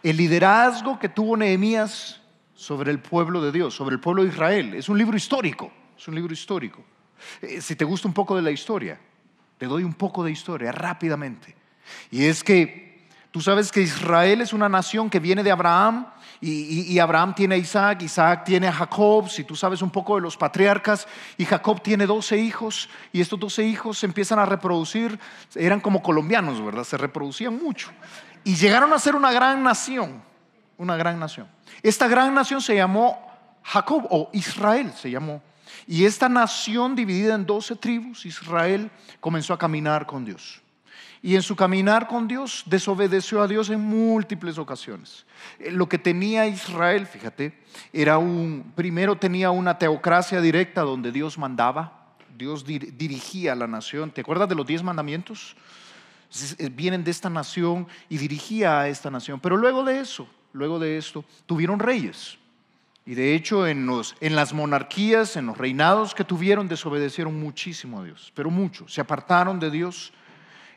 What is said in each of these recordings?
el liderazgo que tuvo Nehemías sobre el pueblo de Dios, sobre el pueblo de Israel. Es un libro histórico, es un libro histórico. Si te gusta un poco de la historia, te doy un poco de historia rápidamente. Y es que tú sabes que Israel es una nación que viene de Abraham, y Abraham tiene a Isaac, Isaac tiene a Jacob. Si tú sabes un poco de los patriarcas, y Jacob tiene 12 hijos, y estos 12 hijos se empiezan a reproducir. Eran como colombianos, ¿verdad? Se reproducían mucho y llegaron a ser una gran nación, una gran nación. Esta gran nación se llamó Jacob, o Israel se llamó. Y esta nación, dividida en 12 tribus, Israel comenzó a caminar con Dios. Y en su caminar con Dios desobedeció a Dios en múltiples ocasiones. Lo que tenía Israel, fíjate, primero tenía una teocracia directa donde Dios mandaba, Dios dirigía a la nación. ¿Te acuerdas de los 10 mandamientos? Vienen de esta nación y dirigía a esta nación. Pero luego de esto, tuvieron reyes. Y de hecho en las monarquías, en los reinados que tuvieron, desobedecieron muchísimo a Dios, pero mucho, se apartaron de Dios.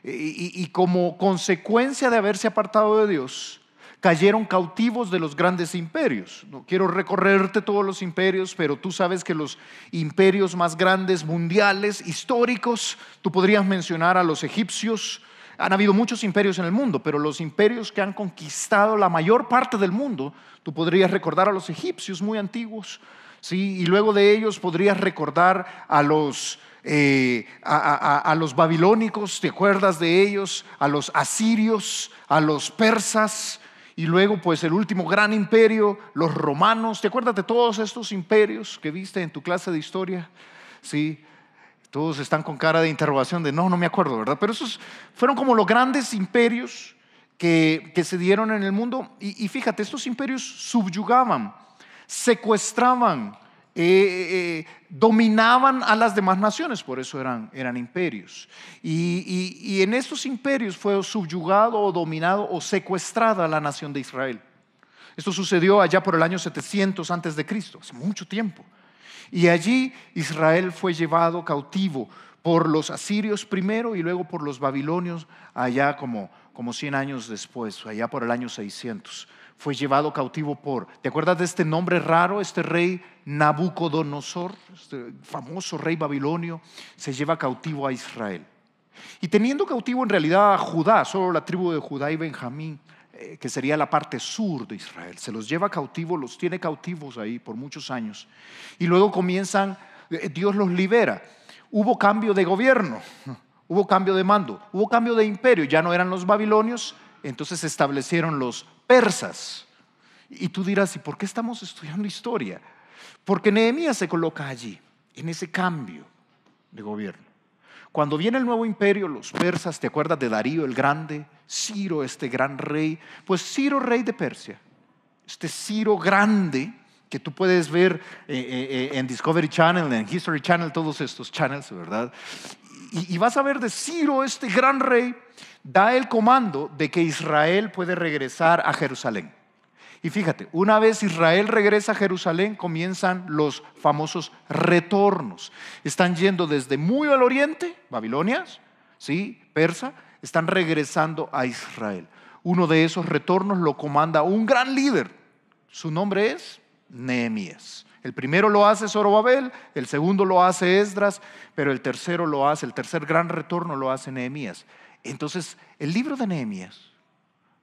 Y como consecuencia de haberse apartado de Dios, cayeron cautivos de los grandes imperios. No quiero recorrerte todos los imperios, pero tú sabes que los imperios más grandes mundiales, históricos, tú podrías mencionar a los egipcios. Han habido muchos imperios en el mundo, pero los imperios que han conquistado la mayor parte del mundo, tú podrías recordar a los egipcios muy antiguos, ¿sí? Y luego de ellos podrías recordar a los babilónicos, ¿te acuerdas de ellos? A los asirios, a los persas, y luego pues el último gran imperio, los romanos. ¿Te acuerdas de todos estos imperios que viste en tu clase de historia? Sí. Todos están con cara de interrogación de no me acuerdo, ¿verdad? Pero esos fueron como los grandes imperios que se dieron en el mundo. Y fíjate, estos imperios subyugaban, secuestraban, dominaban a las demás naciones. Por eso eran imperios. Y en estos imperios fue subyugado o dominado o secuestrada la nación de Israel. Esto sucedió allá por el año 700 antes de Cristo, hace mucho tiempo. Y allí Israel fue llevado cautivo por los asirios primero y luego por los babilonios allá como 100 años después, allá por el año 600. Fue llevado cautivo ¿te acuerdas de este nombre raro? Este rey Nabucodonosor, este famoso rey babilonio, se lleva cautivo a Israel. Y teniendo cautivo en realidad a Judá, solo la tribu de Judá y Benjamín, que sería la parte sur de Israel, se los lleva cautivos, los tiene cautivos ahí por muchos años. Y luego Dios los libera. Hubo cambio de gobierno, hubo cambio de mando, hubo cambio de imperio. Ya no eran los babilonios, entonces se establecieron los persas. Y tú dirás, ¿y por qué estamos estudiando historia? Porque Nehemías se coloca allí, en ese cambio de gobierno. Cuando viene el nuevo imperio, los persas, ¿te acuerdas de Darío el Grande? Ciro, este gran rey. Pues Ciro, rey de Persia, este Ciro grande que tú puedes ver en Discovery Channel, en History Channel, todos estos channels, ¿verdad? Y vas a ver de Ciro, este gran rey, da el comando de que Israel puede regresar a Jerusalén. Y fíjate, una vez Israel regresa a Jerusalén, comienzan los famosos retornos. Están yendo desde muy al oriente, Babilonia, ¿sí? Persa, están regresando a Israel. Uno de esos retornos lo comanda un gran líder. Su nombre es Nehemías. El primero lo hace Zorobabel, el segundo lo hace Esdras, pero el tercer gran retorno lo hace Nehemías. Entonces, el libro de Nehemías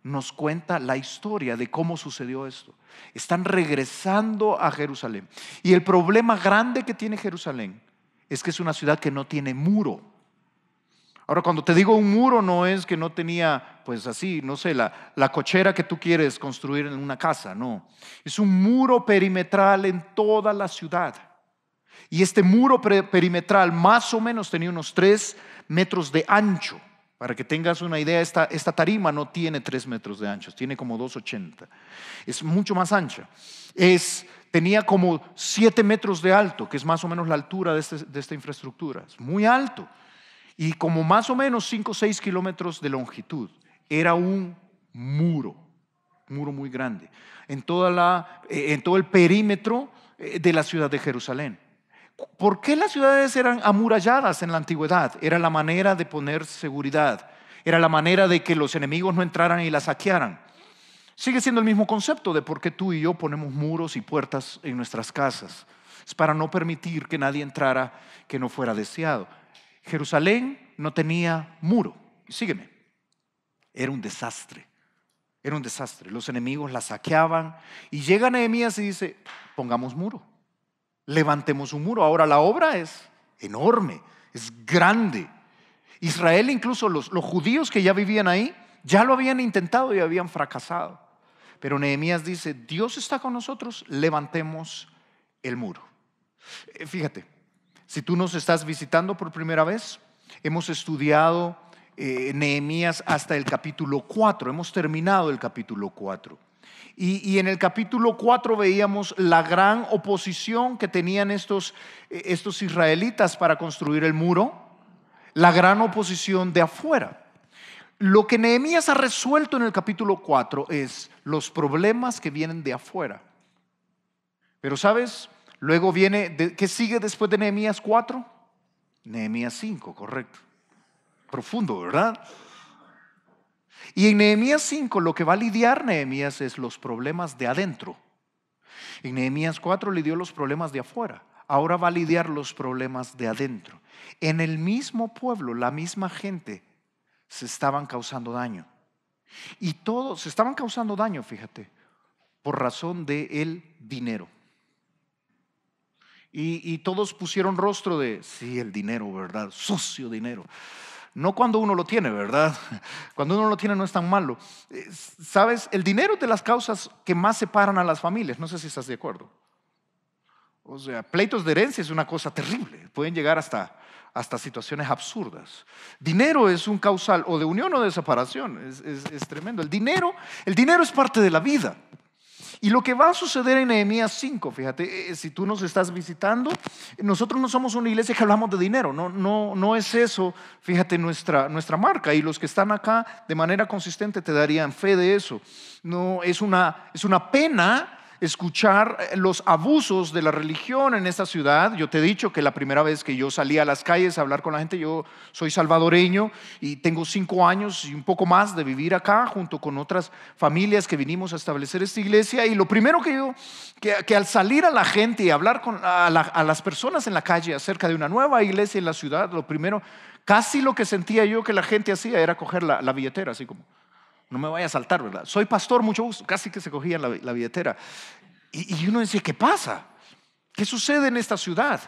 nos cuenta la historia de cómo sucedió esto. Están regresando a Jerusalén. Y el problema grande que tiene Jerusalén es que es una ciudad que no tiene muro. Ahora, cuando te digo un muro, no es que no tenía, pues así, no sé, la cochera que tú quieres construir en una casa, no. Es un muro perimetral en toda la ciudad. Y este muro perimetral más o menos tenía unos 3 metros de ancho. Para que tengas una idea, esta tarima no tiene 3 metros de ancho, tiene como 2,80. Es mucho más ancha. Tenía como 7 metros de alto, que es más o menos la altura de esta infraestructura. Es muy alto. Y como más o menos 5 o 6 kilómetros de longitud. Era un muro muy grande en todo el perímetro de la ciudad de Jerusalén. ¿Por qué las ciudades eran amuralladas en la antigüedad? Era la manera de poner seguridad. Era la manera de que los enemigos no entraran y la saquearan. Sigue siendo el mismo concepto de por qué tú y yo ponemos muros y puertas en nuestras casas. Es para no permitir que nadie entrara que no fuera deseado. Jerusalén no tenía muro. Sígueme. Era un desastre. Era un desastre. Los enemigos la saqueaban. Y llega Nehemías y dice, pongamos muro. Levantemos un muro. Ahora la obra es enorme, es grande. Israel, incluso los judíos que ya vivían ahí, ya lo habían intentado y habían fracasado. Pero Nehemías dice, Dios está con nosotros, levantemos el muro. Fíjate, si tú nos estás visitando por primera vez, hemos estudiado Nehemías hasta el capítulo 4, hemos terminado el capítulo 4. Y en el capítulo 4 veíamos la gran oposición que tenían estos israelitas para construir el muro, la gran oposición de afuera. Lo que Nehemías ha resuelto en el capítulo 4 es los problemas que vienen de afuera. Pero ¿sabes? Luego viene, ¿qué sigue después de Nehemías 4? Nehemías 5, correcto. Profundo, ¿verdad? Y en Nehemías 5 lo que va a lidiar Nehemías es los problemas de adentro. En Nehemías 4 lidió los problemas de afuera. Ahora va a lidiar los problemas de adentro. En el mismo pueblo, la misma gente se estaban causando daño. Y todos se estaban causando daño, fíjate, por razón del dinero. Y todos pusieron rostro de, sí, el dinero, ¿verdad? Sucio dinero. No cuando uno lo tiene, ¿verdad? Cuando uno lo tiene no es tan malo. ¿Sabes? El dinero es de las causas que más separan a las familias. No sé si estás de acuerdo. O sea, pleitos de herencia es una cosa terrible. Pueden llegar hasta situaciones absurdas. Dinero es un causal o de unión o de separación. Es tremendo. El dinero es parte de la vida. Y lo que va a suceder en Nehemías 5, fíjate, si tú nos estás visitando, nosotros no somos una iglesia que hablamos de dinero, no es eso, fíjate, nuestra marca. Y los que están acá de manera consistente te darían fe de eso. No, es una pena escuchar los abusos de la religión en esta ciudad. Yo te he dicho que la primera vez que yo salí a las calles a hablar con la gente, yo soy salvadoreño y tengo 5 años y un poco más de vivir acá junto con otras familias que vinimos a establecer esta iglesia. Y lo primero que al salir a la gente y hablar a las personas en la calle acerca de una nueva iglesia en la ciudad, lo primero, casi lo que sentía yo que la gente hacía era coger la billetera, así como, no me vaya a saltar, ¿verdad? Soy pastor, mucho gusto. Casi que se cogían la billetera. Y uno decía, ¿qué pasa? ¿Qué sucede en esta ciudad?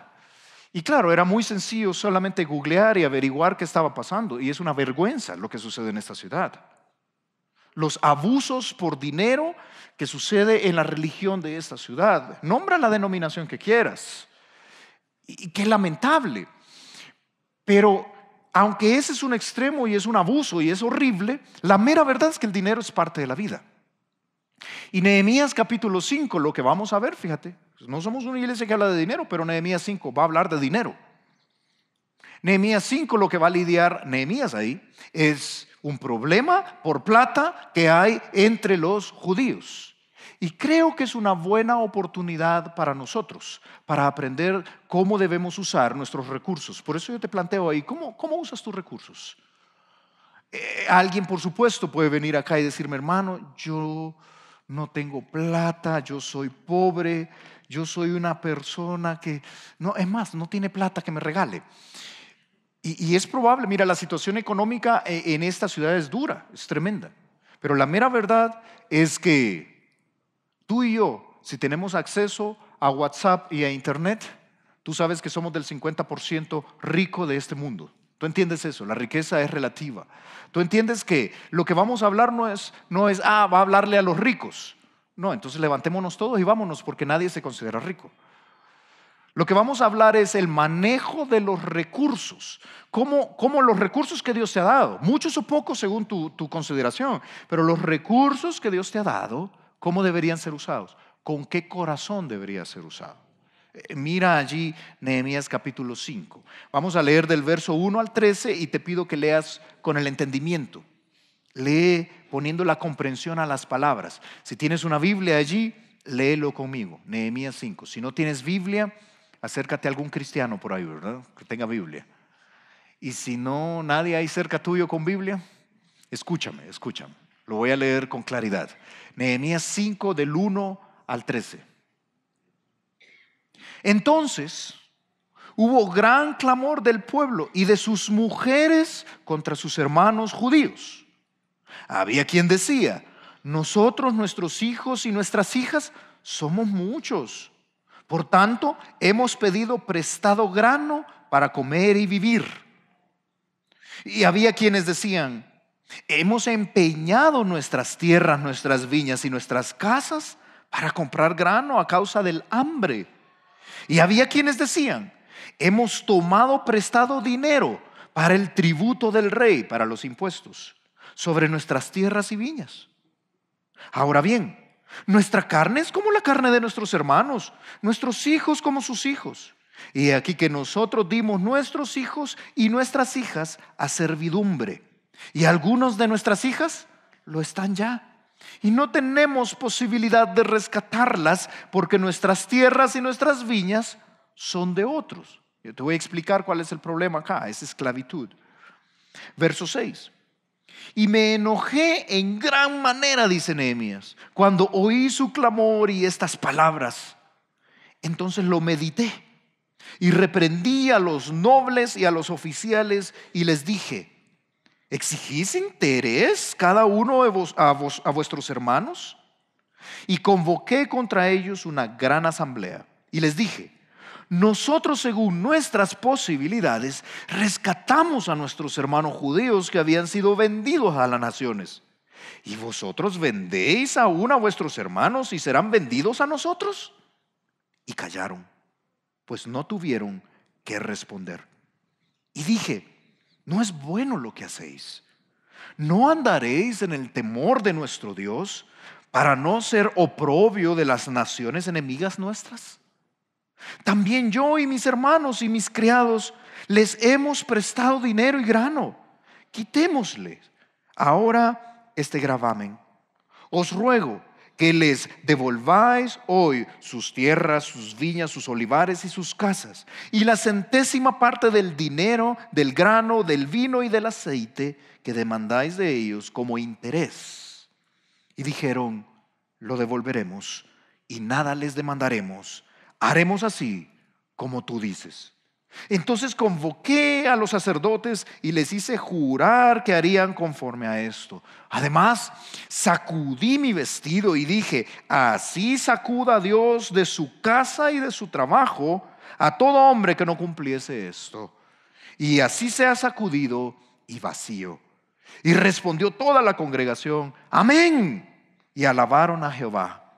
Y claro, era muy sencillo solamente googlear y averiguar qué estaba pasando. Y es una vergüenza lo que sucede en esta ciudad. Los abusos por dinero que sucede en la religión de esta ciudad. Nombra la denominación que quieras. Y qué lamentable. Pero aunque ese es un extremo y es un abuso y es horrible, la mera verdad es que el dinero es parte de la vida. Y Nehemías capítulo 5, lo que vamos a ver, fíjate, no somos una iglesia que habla de dinero, pero Nehemías 5 va a hablar de dinero. Nehemías 5 lo que va a lidiar Nehemías ahí es un problema por plata que hay entre los judíos. Y creo que es una buena oportunidad para nosotros, para aprender cómo debemos usar nuestros recursos. Por eso yo te planteo ahí, ¿cómo usas tus recursos? Alguien, por supuesto, puede venir acá y decirme, hermano, yo no tengo plata, yo soy pobre, yo soy una persona que, no, es más, no tiene plata que me regale. Y es probable, mira, la situación económica en esta ciudad es dura, es tremenda. Pero la mera verdad es que tú y yo, si tenemos acceso a WhatsApp y a Internet, tú sabes que somos del 50% rico de este mundo. ¿Tú entiendes eso? La riqueza es relativa. ¿Tú entiendes que lo que vamos a hablar no es va a hablarle a los ricos? No, entonces levantémonos todos y vámonos porque nadie se considera rico. Lo que vamos a hablar es el manejo de los recursos. ¿Cómo los recursos que Dios te ha dado? Muchos o pocos según tu consideración. Pero los recursos que Dios te ha dado, ¿cómo deberían ser usados? ¿Con qué corazón debería ser usado? Mira allí Nehemías capítulo 5. Vamos a leer del verso 1 al 13 y te pido que leas con el entendimiento. Lee poniendo la comprensión a las palabras. Si tienes una Biblia allí, léelo conmigo. Nehemías 5. Si no tienes Biblia, acércate a algún cristiano por ahí, ¿verdad? Que tenga Biblia. Y si no, nadie hay cerca tuyo con Biblia, escúchame. Lo voy a leer con claridad. Nehemías 5 del 1 al 13. Entonces hubo gran clamor del pueblo y de sus mujeres contra sus hermanos judíos. Había quien decía: nosotros, nuestros hijos y nuestras hijas somos muchos. Por tanto, hemos pedido prestado grano para comer y vivir. Y había quienes decían: hemos empeñado nuestras tierras, nuestras viñas y nuestras casas para comprar grano a causa del hambre. Y había quienes decían: hemos tomado prestado dinero para el tributo del rey, para los impuestos, sobre nuestras tierras y viñas. Ahora bien, nuestra carne es como la carne de nuestros hermanos, nuestros hijos como sus hijos. Y aquí que nosotros dimos nuestros hijos y nuestras hijas a servidumbre. Y algunos de nuestras hijas lo están ya. Y no tenemos posibilidad de rescatarlas porque nuestras tierras y nuestras viñas son de otros. Yo te voy a explicar cuál es el problema acá, es esclavitud. Verso 6. Y me enojé en gran manera, dice Nehemías, cuando oí su clamor y estas palabras. Entonces lo medité y reprendí a los nobles y a los oficiales y les dije: ¿exigís interés cada uno a vuestros hermanos? Y convoqué contra ellos una gran asamblea y les dije: nosotros, según nuestras posibilidades, rescatamos a nuestros hermanos judíos que habían sido vendidos a las naciones. ¿Y vosotros vendéis aún a vuestros hermanos y serán vendidos a nosotros? Y callaron, pues no tuvieron qué responder. Y dije: no es bueno lo que hacéis. ¿No andaréis en el temor de nuestro Dios para no ser oprobio de las naciones enemigas nuestras? También yo y mis hermanos y mis criados les hemos prestado dinero y grano. Quitémosles ahora este gravamen. Os ruego que les devolváis hoy sus tierras, sus viñas, sus olivares y sus casas, y la centésima parte del dinero, del grano, del vino y del aceite que demandáis de ellos como interés. Y dijeron: lo devolveremos y nada les demandaremos. Haremos así como tú dices. Entonces convoqué a los sacerdotes y les hice jurar que harían conforme a esto. Además, sacudí mi vestido y dije: así sacuda Dios de su casa y de su trabajo a todo hombre que no cumpliese esto. Y así sea sacudido y vacío. Y respondió toda la congregación: amén. Y alabaron a Jehová.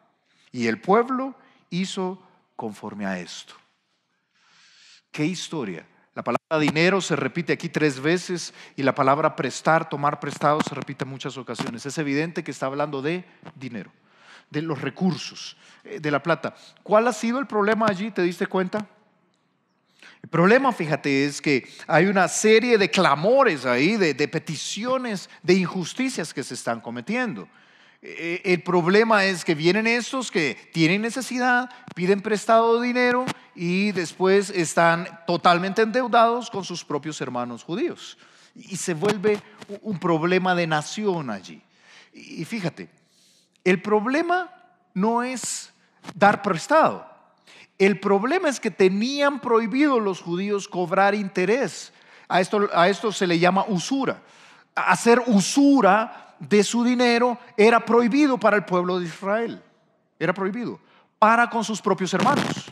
Y el pueblo hizo conforme a esto. ¿Qué historia? La palabra dinero se repite aquí 3 veces y la palabra prestar, tomar prestado, se repite en muchas ocasiones. Es evidente que está hablando de dinero, de los recursos, de la plata. ¿Cuál ha sido el problema allí? ¿Te diste cuenta? El problema, fíjate, es que hay una serie de clamores ahí, de peticiones, de injusticias que se están cometiendo. El problema es que vienen estos que tienen necesidad, piden prestado dinero y después están totalmente endeudados con sus propios hermanos judíos. Y se vuelve un problema de nación allí. Y fíjate, el problema no es dar prestado. El problema es que tenían prohibido los judíos cobrar interés. A esto se le llama usura. Hacer usura de su dinero era prohibido para el pueblo de Israel. Era prohibido para con sus propios hermanos.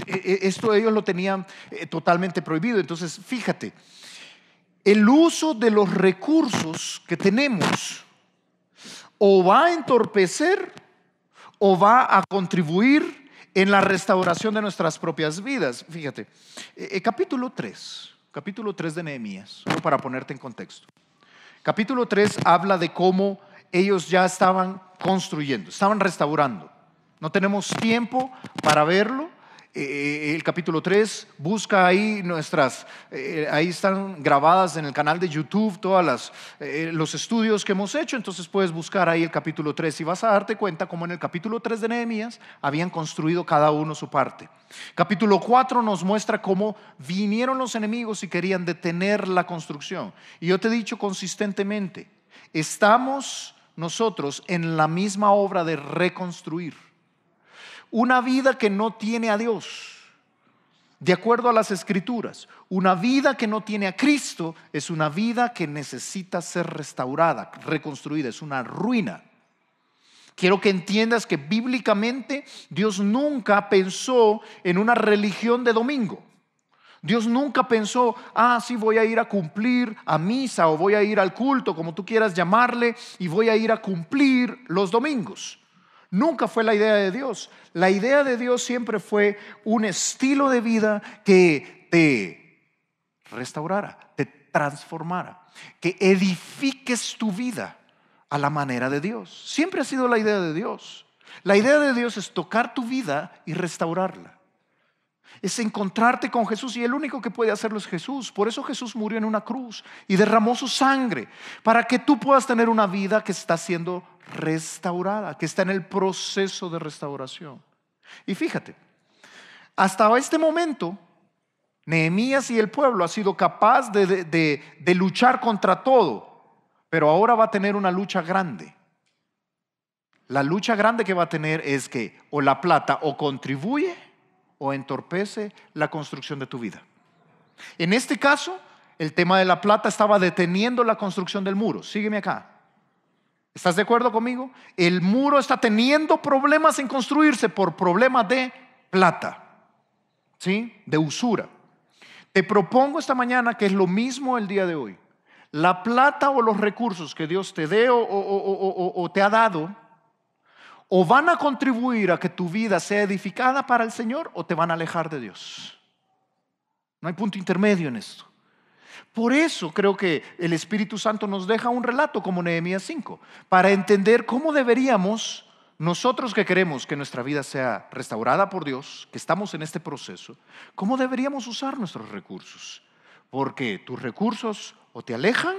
Esto ellos lo tenían totalmente prohibido. Entonces, fíjate, el uso de los recursos que tenemos o va a entorpecer o va a contribuir en la restauración de nuestras propias vidas. Fíjate, capítulo 3 de Nehemías, para ponerte en contexto. Capítulo 3 habla de cómo ellos ya estaban construyendo, estaban restaurando. No tenemos tiempo para verlo. El capítulo 3 busca ahí ahí están grabadas en el canal de YouTube todas los estudios que hemos hecho. Entonces puedes buscar ahí el capítulo 3 y vas a darte cuenta cómo en el capítulo 3 de Nehemías habían construido cada uno su parte. Capítulo 4 nos muestra cómo vinieron los enemigos y querían detener la construcción. Y yo te he dicho consistentemente, estamos nosotros en la misma obra de reconstruir. Una vida que no tiene a Dios, de acuerdo a las Escrituras, una vida que no tiene a Cristo es una vida que necesita ser restaurada, reconstruida, es una ruina. Quiero que entiendas que bíblicamente Dios nunca pensó en una religión de domingo. Dios nunca pensó, sí, voy a ir a cumplir a misa o voy a ir al culto, como tú quieras llamarle, y voy a ir a cumplir los domingos. Nunca fue la idea de Dios. La idea de Dios siempre fue un estilo de vida que te restaurara, te transformara, que edifiques tu vida a la manera de Dios. Siempre ha sido la idea de Dios. La idea de Dios es tocar tu vida y restaurarla. Es encontrarte con Jesús, y el único que puede hacerlo es Jesús. Por eso Jesús murió en una cruz y derramó su sangre para que tú puedas tener una vida que está siendo restaurada, que está en el proceso de restauración. Y fíjate, hasta este momento Nehemías y el pueblo ha sido capaz de luchar contra todo, pero ahora va a tener una lucha grande. La lucha grande que va a tener es que o la plata o contribuye o entorpece la construcción de tu vida. En este caso, el tema de la plata estaba deteniendo la construcción del muro. Sígueme acá. ¿Estás de acuerdo conmigo? El muro está teniendo problemas en construirse por problemas de plata, ¿sí? De usura. Te propongo esta mañana que es lo mismo el día de hoy. La plata o los recursos que Dios te dé o te ha dado, o van a contribuir a que tu vida sea edificada para el Señor, o te van a alejar de Dios. No hay punto intermedio en esto. Por eso creo que el Espíritu Santo nos deja un relato como Nehemías 5, para entender cómo deberíamos, nosotros que queremos que nuestra vida sea restaurada por Dios, que estamos en este proceso, cómo deberíamos usar nuestros recursos. Porque tus recursos o te alejan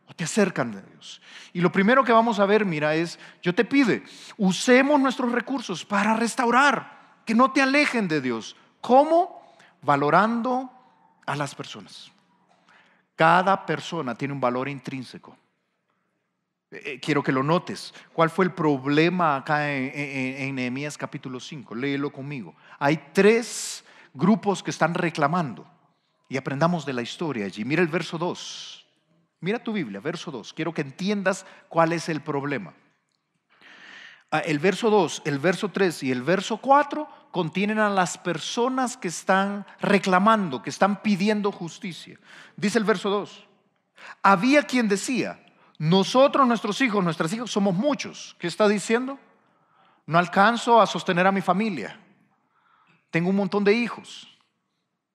o te acercan de Dios. Y lo primero que vamos a ver, mira, es, yo te pido, usemos nuestros recursos para restaurar, que no te alejen de Dios. ¿Cómo? Valorando a las personas. Cada persona tiene un valor intrínseco. Quiero que lo notes. ¿Cuál fue el problema acá en Nehemías capítulo 5? Léelo conmigo. Hay 3 grupos que están reclamando, y aprendamos de la historia allí. Mira el verso 2. Mira tu Biblia, verso 2. Quiero que entiendas cuál es el problema. El verso 2, el verso 3 y el verso 4 contienen a las personas que están reclamando, que están pidiendo justicia. Dice el verso 2: había quien decía, nosotros, nuestras hijos somos muchos. ¿Qué está diciendo? No alcanzo a sostener a mi familia. Tengo un montón de hijos,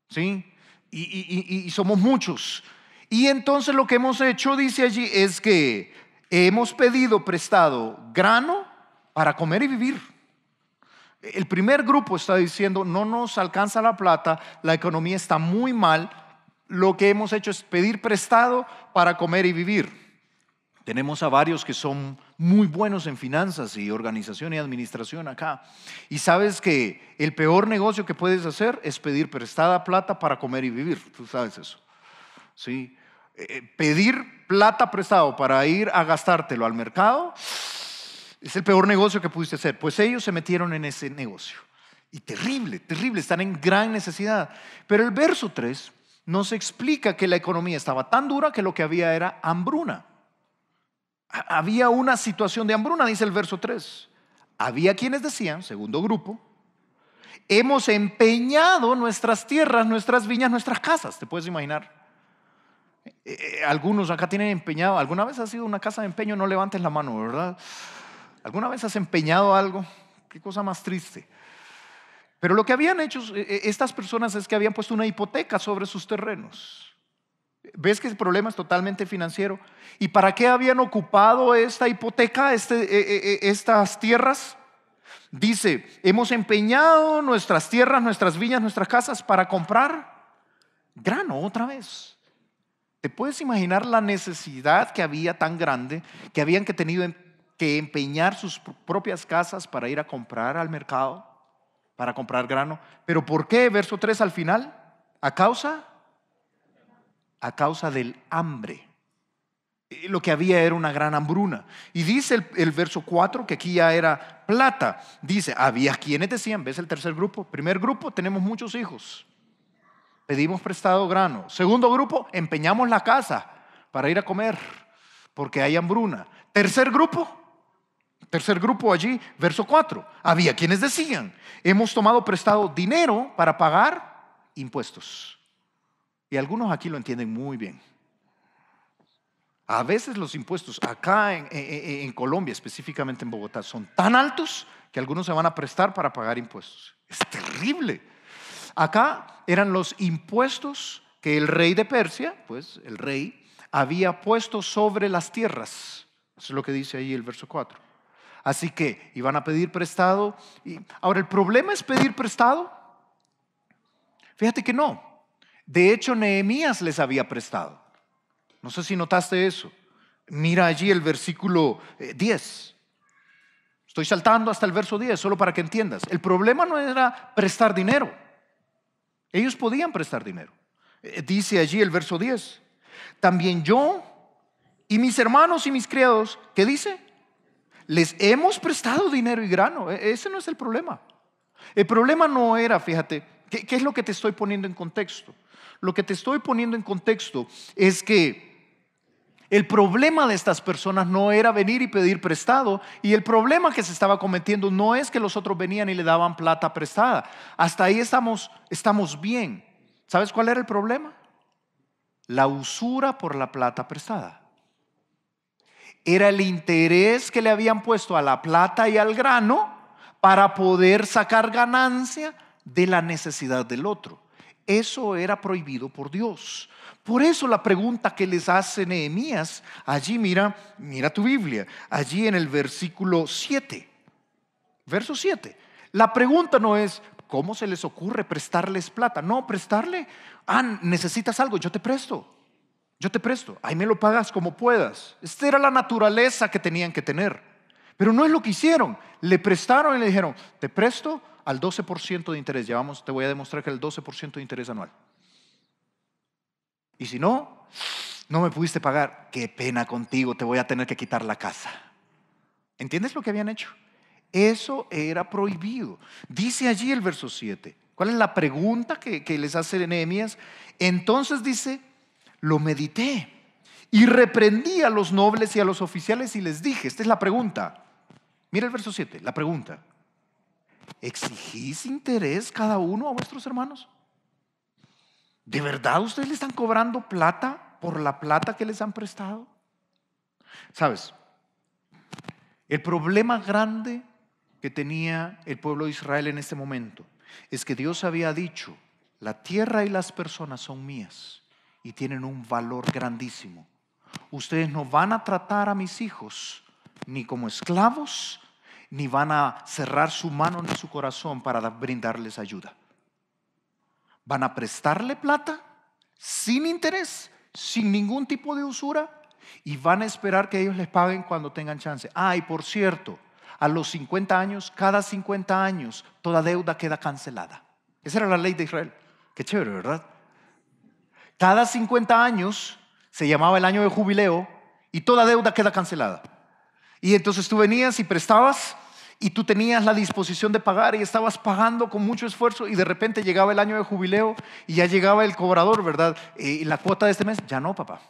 ¿sí? Y somos muchos. Y entonces lo que hemos hecho, dice allí, es que hemos pedido prestado grano para comer y vivir. El primer grupo está diciendo, no nos alcanza la plata, la economía está muy mal, lo que hemos hecho es pedir prestado para comer y vivir. Tenemos a varios que son muy buenos en finanzas y organización y administración acá. Y sabes que el peor negocio que puedes hacer es pedir prestada plata para comer y vivir. Tú sabes eso, ¿sí? Pedir plata prestado para ir a gastártelo al mercado es el peor negocio que pudiste hacer. Pues ellos se metieron en ese negocio. Y terrible, terrible, están en gran necesidad. Pero el verso 3 nos explica que la economía estaba tan dura que lo que había era hambruna. Había una situación de hambruna, dice el verso 3. Había quienes decían, segundo grupo, hemos empeñado nuestras tierras, nuestras viñas, nuestras casas. ¿Te puedes imaginar? Algunos acá tienen empeñado. ¿Alguna vez has sido una casa de empeño? No levantes la mano, ¿verdad? ¿Alguna vez has empeñado algo? Qué cosa más triste. Pero lo que habían hecho estas personas es que habían puesto una hipoteca sobre sus terrenos. ¿Ves que el problema es totalmente financiero? ¿Y para qué habían ocupado esta hipoteca, estas tierras? Dice, hemos empeñado nuestras tierras, nuestras viñas, nuestras casas para comprar grano otra vez. ¿Te puedes imaginar la necesidad que había tan grande que habían tenido que empeñar sus propias casas para ir a comprar al mercado, para comprar grano? ¿Pero por qué? Verso 3 al final. A causa del hambre. Lo que había era una gran hambruna. Y dice el verso 4 que aquí ya era plata. Dice, había quienes decían, ¿ves el tercer grupo? Primer grupo, tenemos muchos hijos, pedimos prestado grano. Segundo grupo, empeñamos la casa para ir a comer porque hay hambruna. Tercer grupo allí, verso 4. Había quienes decían, hemos tomado prestado dinero para pagar impuestos. Y algunos aquí lo entienden muy bien. A veces los impuestos acá en Colombia, específicamente en Bogotá, son tan altos que algunos se van a prestar para pagar impuestos. Es terrible. Acá eran los impuestos que el rey de Persia, pues el rey, había puesto sobre las tierras. Eso es lo que dice ahí el verso 4. Así que iban a pedir prestado. Ahora, el problema es pedir prestado. Fíjate que no. De hecho, Nehemías les había prestado. No sé si notaste eso. Mira allí el versículo 10. Estoy saltando hasta el verso 10, solo para que entiendas. El problema no era prestar dinero. Ellos podían prestar dinero. Dice allí el verso 10. También yo y mis hermanos y mis criados, ¿qué dice? Les hemos prestado dinero y grano. Ese no es el problema. El problema no era, fíjate, ¿qué es lo que te estoy poniendo en contexto? Lo que te estoy poniendo en contexto es que el problema de estas personas no era venir y pedir prestado, y el problema que se estaba cometiendo no es que los otros venían y le daban plata prestada. Hasta ahí estamos bien. ¿Sabes cuál era el problema? La usura por la plata prestada. Era el interés que le habían puesto a la plata y al grano para poder sacar ganancia de la necesidad del otro. Eso era prohibido por Dios. Por eso la pregunta que les hace Nehemías, allí mira tu Biblia, allí en el versículo 7, verso 7. La pregunta no es, ¿cómo se les ocurre prestarles plata? No, prestarle, necesitas algo, yo te presto, ahí me lo pagas como puedas. Esta era la naturaleza que tenían que tener. Pero no es lo que hicieron, le prestaron y le dijeron, te presto al 12% de interés, te voy a demostrar que el 12% de interés anual. Y si no me pudiste pagar, qué pena contigo, te voy a tener que quitar la casa. ¿Entiendes lo que habían hecho? Eso era prohibido. Dice allí el verso 7. ¿Cuál es la pregunta que les hace Nehemías? Entonces dice, lo medité y reprendí a los nobles y a los oficiales y les dije, esta es la pregunta. Mira el verso 7, la pregunta. ¿Exigís interés cada uno a vuestros hermanos? ¿De verdad ustedes le están cobrando plata por la plata que les han prestado? ¿Sabes? El problema grande que tenía el pueblo de Israel en este momento es que Dios había dicho, la tierra y las personas son mías y tienen un valor grandísimo. Ustedes no van a tratar a mis hijos ni como esclavos, ni van a cerrar su mano ni su corazón para brindarles ayuda. Van a prestarle plata sin interés, sin ningún tipo de usura, y van a esperar que ellos les paguen cuando tengan chance. Y por cierto, a los 50 años, cada 50 años, toda deuda queda cancelada. Esa era la ley de Israel. Qué chévere, ¿verdad? Cada 50 años se llamaba el año de jubileo y toda deuda queda cancelada. Y entonces tú venías y prestabas y tú tenías la disposición de pagar y estabas pagando con mucho esfuerzo, y de repente llegaba el año de jubileo y ya llegaba el cobrador, ¿verdad? Y la cuota de este mes, ya no, papá.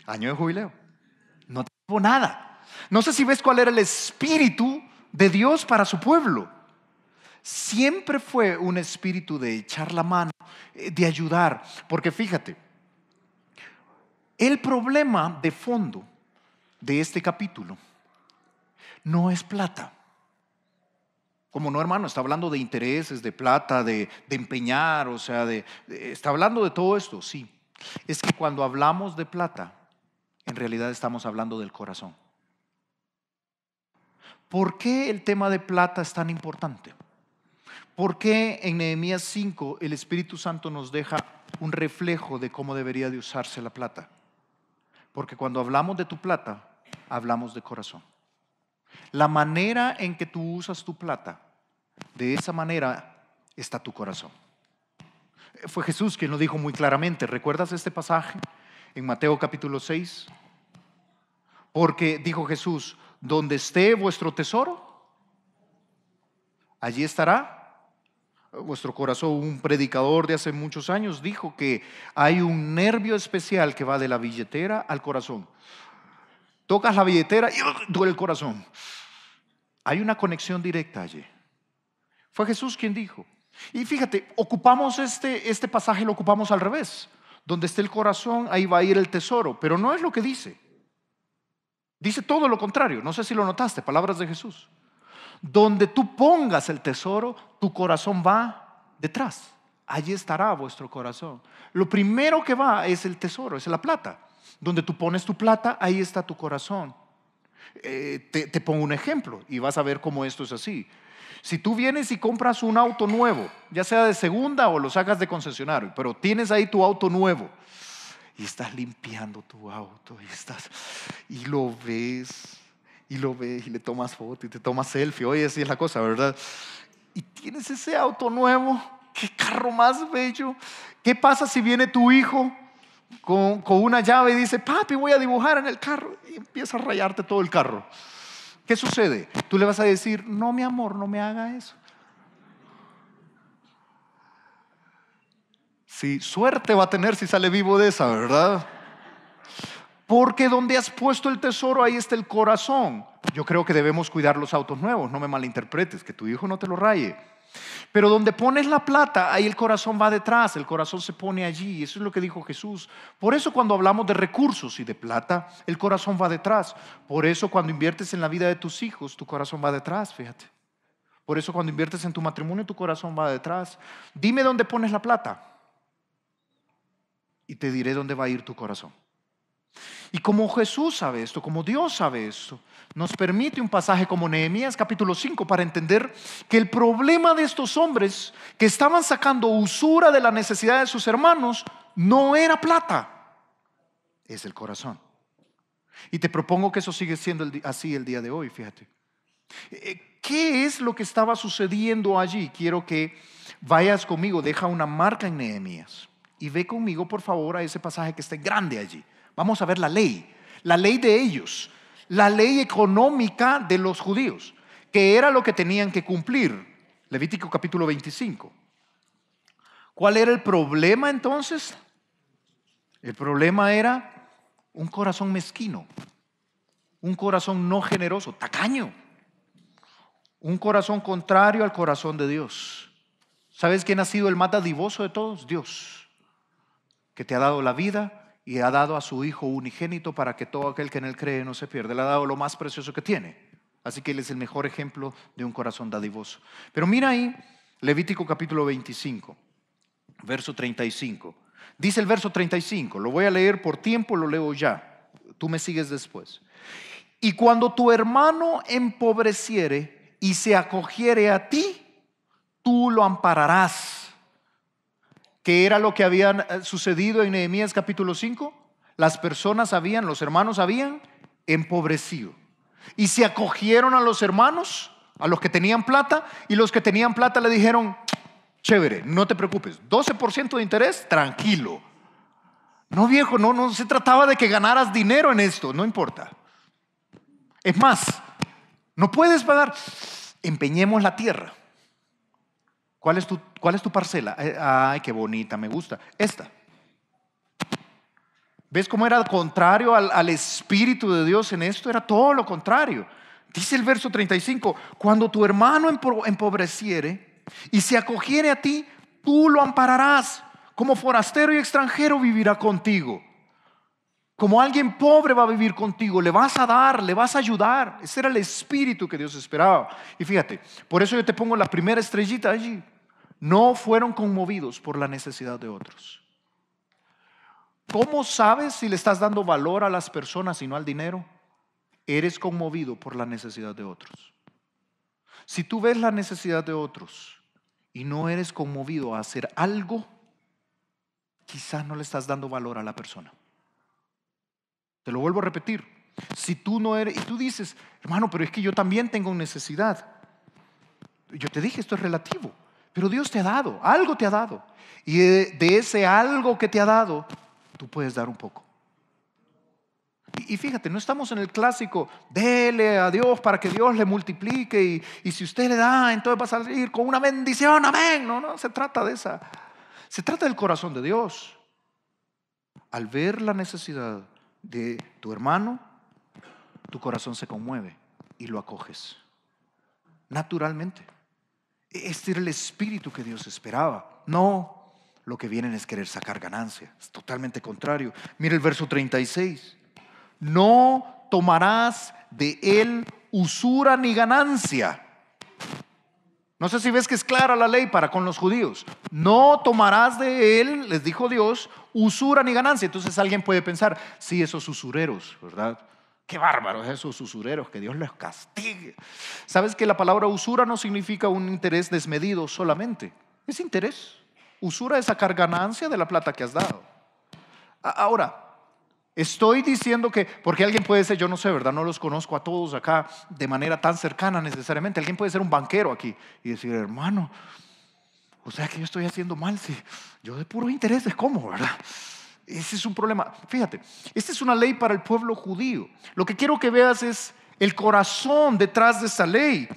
Año de jubileo. No tengo nada. No sé si ves cuál era el espíritu de Dios para su pueblo. Siempre fue un espíritu de echar la mano, de ayudar. Porque fíjate, el problema de fondo de este capítulo no es plata. Como no, hermano, está hablando de intereses, de plata, de empeñar, o sea, está hablando de todo esto, sí. Es que cuando hablamos de plata, en realidad estamos hablando del corazón. ¿Por qué el tema de plata es tan importante? ¿Por qué en Nehemías 5 el Espíritu Santo nos deja un reflejo de cómo debería de usarse la plata? Porque cuando hablamos de tu plata, hablamos de corazón. La manera en que tú usas tu plata, de esa manera está tu corazón. Fue Jesús quien lo dijo muy claramente. ¿Recuerdas este pasaje en Mateo capítulo 6. Porque dijo Jesús, donde esté vuestro tesoro, allí estará vuestro corazón. Un predicador de hace muchos años dijo que hay un nervio especial que va de la billetera al corazón. Tocas la billetera y duele el corazón. Hay una conexión directa allí. Fue Jesús quien dijo. Y fíjate, ocupamos este pasaje, lo ocupamos al revés. Donde esté el corazón, ahí va a ir el tesoro. Pero no es lo que dice. Dice todo lo contrario. No sé si lo notaste, palabras de Jesús. Donde tú pongas el tesoro, tu corazón va detrás. Allí estará vuestro corazón. Lo primero que va es el tesoro, es la plata. Donde tú pones tu plata, ahí está tu corazón. Te pongo un ejemplo y vas a ver cómo esto es así. Si tú vienes y compras un auto nuevo, ya sea de segunda o lo sacas de concesionario, pero tienes ahí tu auto nuevo y estás limpiando tu auto y lo ves y le tomas foto y te tomas selfie. Oye, así es la cosa, ¿verdad? Y tienes ese auto nuevo, qué carro más bello. ¿Qué pasa si viene tu hijo con una llave y dice, papi, voy a dibujar en el carro, y empieza a rayarte todo el carro? ¿Qué sucede? Tú le vas a decir, no, mi amor, no me haga eso. Sí, suerte va a tener si sale vivo de esa, ¿verdad? Porque donde has puesto el tesoro, ahí está el corazón. Yo creo que debemos cuidar los autos nuevos, no me malinterpretes, que tu hijo no te lo raye. Pero donde pones la plata, ahí el corazón va detrás, el corazón se pone allí. Eso es lo que dijo Jesús. Por eso cuando hablamos de recursos y de plata, el corazón va detrás. Por eso cuando inviertes en la vida de tus hijos, tu corazón va detrás, fíjate. Por eso cuando inviertes en tu matrimonio, tu corazón va detrás. Dime dónde pones la plata y te diré dónde va a ir tu corazón. Y como Jesús sabe esto, como Dios sabe esto, nos permite un pasaje como Nehemías capítulo 5 para entender que el problema de estos hombres que estaban sacando usura de la necesidad de sus hermanos no era plata, es el corazón. Y te propongo que eso sigue siendo así el día de hoy, fíjate. ¿Qué es lo que estaba sucediendo allí? Quiero que vayas conmigo, deja una marca en Nehemías y ve conmigo por favor a ese pasaje que está grande allí. Vamos a ver la ley de ellos, la ley económica de los judíos, que era lo que tenían que cumplir. Levítico capítulo 25. ¿Cuál era el problema entonces? El problema era un corazón mezquino, un corazón no generoso, tacaño, un corazón contrario al corazón de Dios. ¿Sabes quién ha sido el más dadivoso de todos? Dios, que te ha dado la vida y ha dado a su Hijo unigénito para que todo aquel que en Él cree no se pierda. Le ha dado lo más precioso que tiene. Así que Él es el mejor ejemplo de un corazón dadivoso. Pero mira ahí, Levítico capítulo 25, verso 35. Dice el verso 35, lo voy a leer por tiempo, lo leo ya. Tú me sigues después. Y cuando tu hermano empobreciere y se acogiere a ti, tú lo ampararás. ¿Qué era lo que había sucedido en Nehemías capítulo 5? Los hermanos habían empobrecido y se acogieron a los hermanos, a los que tenían plata, y los que tenían plata le dijeron, chévere, no te preocupes, 12% de interés, tranquilo. No, viejo, no se trataba de que ganaras dinero en esto, no importa. Es más, no puedes pagar, empeñemos la tierra. ¿Cuál es tu parcela? Ay, qué bonita, me gusta. Esta. ¿Ves cómo era contrario al Espíritu de Dios en esto? Era todo lo contrario. Dice el verso 35, cuando tu hermano empobreciere y se acogiere a ti, tú lo ampararás. Como forastero y extranjero vivirá contigo. Como alguien pobre va a vivir contigo. Le vas a dar, le vas a ayudar. Ese era el espíritu que Dios esperaba. Y fíjate, por eso yo te pongo la primera estrellita allí. No fueron conmovidos por la necesidad de otros. ¿Cómo sabes si le estás dando valor a las personas y no al dinero? Eres conmovido por la necesidad de otros. Si tú ves la necesidad de otros y no eres conmovido a hacer algo, quizás no le estás dando valor a la persona. Te lo vuelvo a repetir. Si tú no eres, y tú dices, hermano, pero es que yo también tengo necesidad. Yo te dije, esto es relativo. Pero Dios te ha dado, algo te ha dado. Y de ese algo que te ha dado, tú puedes dar un poco. Y fíjate, no estamos en el clásico, dele a Dios para que Dios le multiplique y si usted le da, entonces va a salir con una bendición, amén. No se trata de esa. Se trata del corazón de Dios. Al ver la necesidad de tu hermano, tu corazón se conmueve y lo acoges. Naturalmente. Este era el espíritu que Dios esperaba. No, lo que vienen es querer sacar ganancia. Es totalmente contrario. Mira el verso 36. No tomarás de él usura ni ganancia. No sé si ves que es clara la ley para con los judíos. No tomarás de él, les dijo Dios, usura ni ganancia. Entonces alguien puede pensar, sí, esos usureros, ¿verdad? Qué bárbaros esos usureros, que Dios les castigue. ¿Sabes que la palabra usura no significa un interés desmedido solamente? Es interés. Usura es sacar ganancia de la plata que has dado. Ahora, estoy diciendo que, porque alguien puede ser, yo no sé, ¿verdad? No los conozco a todos acá de manera tan cercana necesariamente. Alguien puede ser un banquero aquí y decir, hermano, o sea que yo estoy haciendo mal, si yo de puros intereses, ¿cómo, verdad? Ese es un problema. Fíjate, esta es una ley para el pueblo judío. Lo que quiero que veas es el corazón detrás de esta ley.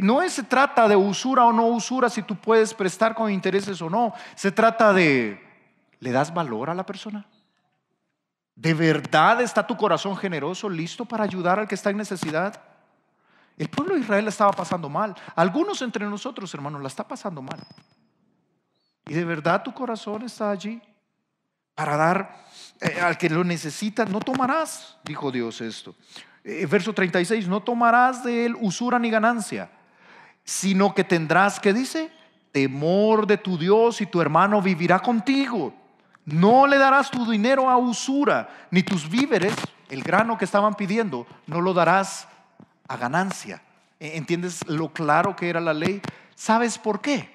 No se trata de usura o no usura, si tú puedes prestar con intereses o no. Se trata de, ¿le das valor a la persona? ¿De verdad está tu corazón generoso, listo para ayudar al que está en necesidad? El pueblo de Israel la estaba pasando mal. Algunos entre nosotros, hermanos, la está pasando mal. ¿Y de verdad tu corazón está allí para dar al que lo necesita? No tomarás, dijo Dios esto. Verso 36, no tomarás de él usura ni ganancia, sino que tendrás, ¿qué dice? Temor de tu Dios y tu hermano vivirá contigo. No le darás tu dinero a usura, ni tus víveres, el grano que estaban pidiendo, no lo darás a ganancia. ¿Entiendes lo claro que era la ley? ¿Sabes por qué?